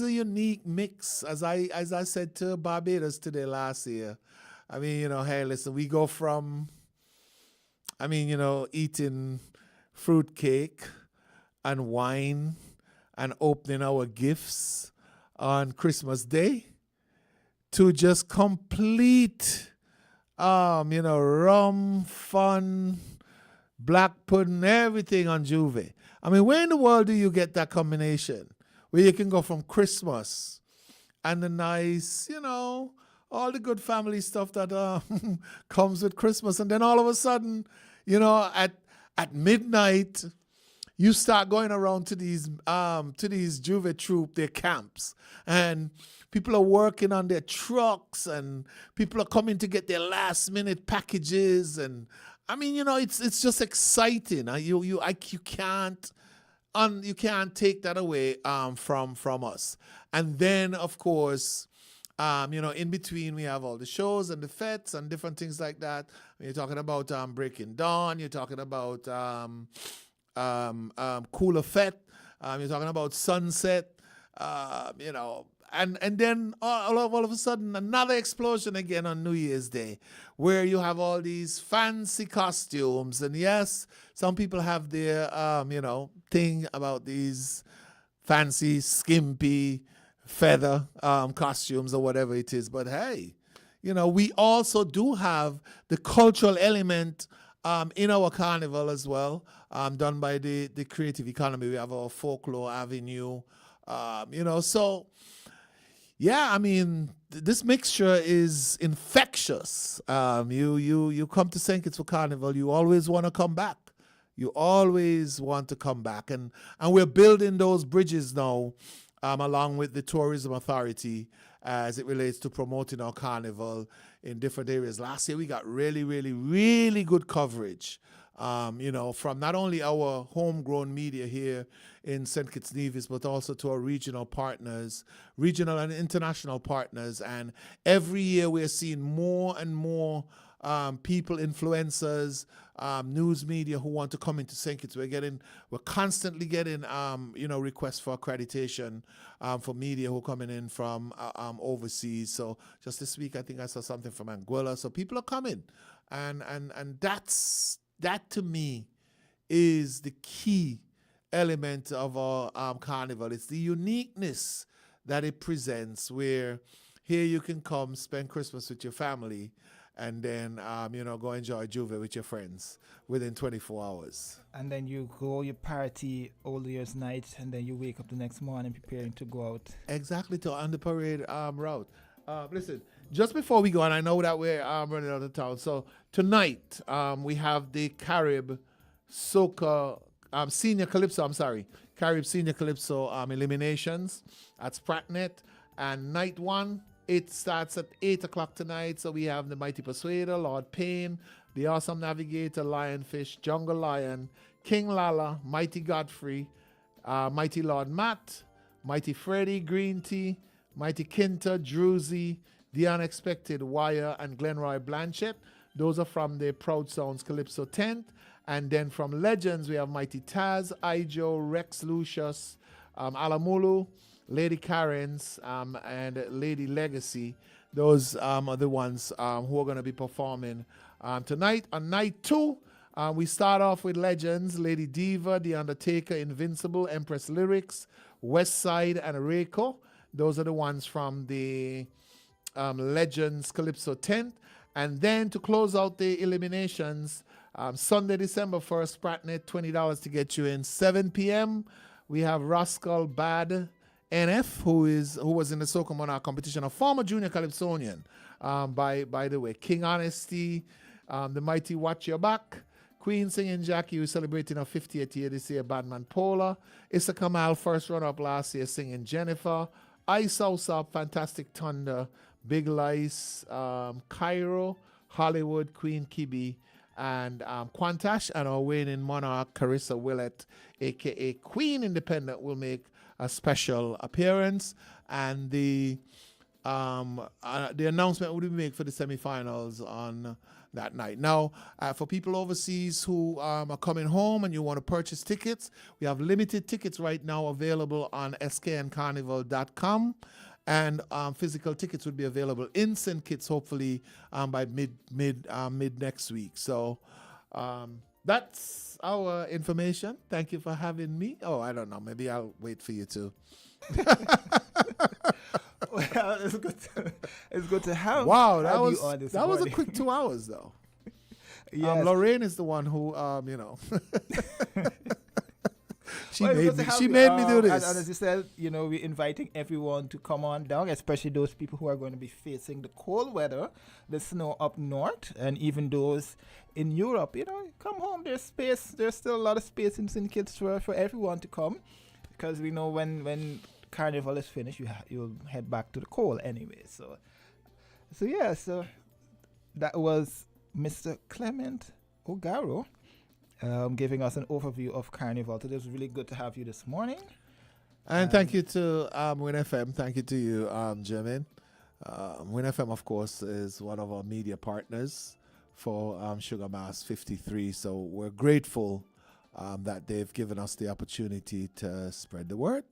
a unique mix, as I said to Barbados today last year. Hey, listen, we go from, eating fruitcake and wine and opening our gifts on Christmas Day to just complete, rum, fun, black pudding, everything on Juve. Where in the world do you get that combination where you can go from Christmas and the nice, all the good family stuff that comes with Christmas, and then all of a sudden, at midnight, you start going around to these Juve troop, their camps, and people are working on their trucks, and people are coming to get their last minute packages, and it's just exciting. You can't take that away from us. And then of course, in between we have all the shows and the fetes and different things like that. You're talking about Breaking Dawn. You're talking about Cooler Fete. You're talking about Sunset. And then all of a sudden another explosion again on New Year's Day, where you have all these fancy costumes. And yes, some people have their thing about these fancy skimpy feather costumes or whatever it is. But hey, we also do have the cultural element in our carnival as well, done by the creative economy. We have our folklore avenue, so yeah, this mixture is infectious. You come to St. Kitts for Carnival, you always want to come back. You always want to come back. And we're building those bridges now, along with the Tourism Authority, as it relates to promoting our carnival in different areas. Last year, we got really, really, really good coverage, from not only our homegrown media here in St. Kitts Nevis, but also to our regional partners, regional and international partners. And every year we're seeing more and more people, influencers, news media who want to come into St. Kitts. We're constantly getting, requests for accreditation for media who are coming in from overseas. So just this week, I think I saw something from Anguilla. So people are coming, and that to me is the key element of our carnival. It's the uniqueness that it presents, where here you can come spend Christmas with your family, and then go enjoy Juve with your friends within 24 hours. And then you party Old Year's night, and then you wake up the next morning preparing to go out. Exactly, on the parade route. Listen, just before we go, and I know that we're running out of town, so tonight we have the Carib Soca Senior Calypso, Carib Senior Calypso eliminations at Spratnet, and night one It starts at 8 o'clock tonight. So we have the Mighty Persuader, Lord Payne, the Awesome Navigator, Lionfish, Jungle Lion, King Lala, Mighty Godfrey, Mighty Lord Matt, Mighty Freddy, Green Tea, Mighty Kinta, Druzy, The Unexpected, Wire, and Glenroy Blanchett. Those are from the Proud Sounds Calypso tent. And then from Legends, we have Mighty Taz, Ijo, Rex Lucius, Alamulu, Lady Karens, and Lady Legacy. Those are the ones who are going to be performing tonight. On night 2, we start off with Legends, Lady Diva, The Undertaker, Invincible, Empress Lyrics, West Side, and Reiko. Those are the ones from the Legends Calypso tent. And then to close out the eliminations, Sunday, December 1st, Spratnet, $20 to get you in. 7 p.m., we have Rascal Bad NF, who was in the Soca Monarch competition, a former junior Calypsonian, by the way. King Honesty, the Mighty Watch Your Back, Queen Singing Jackie, who's celebrating her 50th year this year, Badman Pola, Issa Kamal, first runner-up last year, singing Jennifer, Ice House Up, Fantastic Thunder, Big Lice, Cairo, Hollywood, Queen Kibi, and Quantash, and our reigning monarch, Carissa Willett, a.k.a. Queen Independent, will make a special appearance. And the announcement will be made for the semifinals on that night. Now, for people overseas who are coming home and you want to purchase tickets, we have limited tickets right now available on skncarnival.com. And physical tickets would be available in St. Kitts hopefully by mid next week. So that's our information. Thank you for having me. Oh, I don't know. Maybe I'll wait for you too. Well, it's good to have. Wow, that that was a quick 2 hours though. Yes. Lorraine is the one who She Well, made me do this. And as you said, we're inviting everyone to come on down, especially those people who are going to be facing the cold weather, the snow up north, and even those in Europe. Come home. There's space. There's still a lot of space in St. Kitts for everyone to come, because we know when Carnival is finished, you'll head back to the cold anyway. So that was Mr. Clement Ogaro. Giving us an overview of Carnival. So it was really good to have you this morning. And thank you to Win FM. Thank you to you, Jermaine. Win FM, of course, is one of our media partners for Sugar Mass 53. So we're grateful that they've given us the opportunity to spread the word.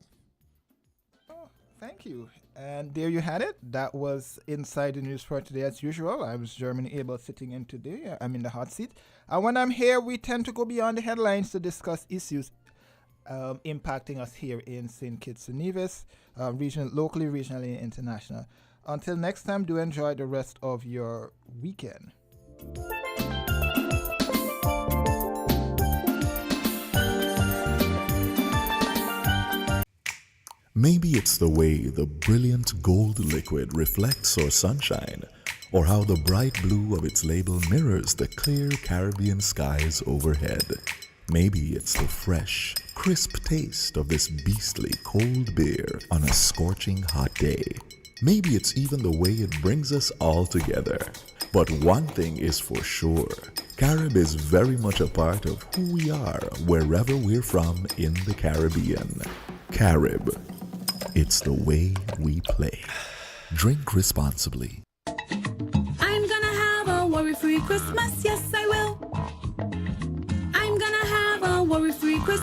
Oh, thank you. And there you had it. That was Inside the News for today as usual. I was Jermaine Abel sitting in today. I'm in the hot seat. And when I'm here, we tend to go beyond the headlines to discuss issues impacting us here in St. Kitts and Nevis, locally, regionally, and international. Until next time, do enjoy the rest of your weekend. Maybe it's the way the brilliant gold liquid reflects our sunshine, or how the bright blue of its label mirrors the clear Caribbean skies overhead. Maybe it's the fresh, crisp taste of this beastly cold beer on a scorching hot day. Maybe it's even the way it brings us all together. But one thing is for sure, Carib is very much a part of who we are wherever we're from in the Caribbean. Carib. It's the way we play. Drink responsibly. I'm gonna have a worry-free Christmas, yeah.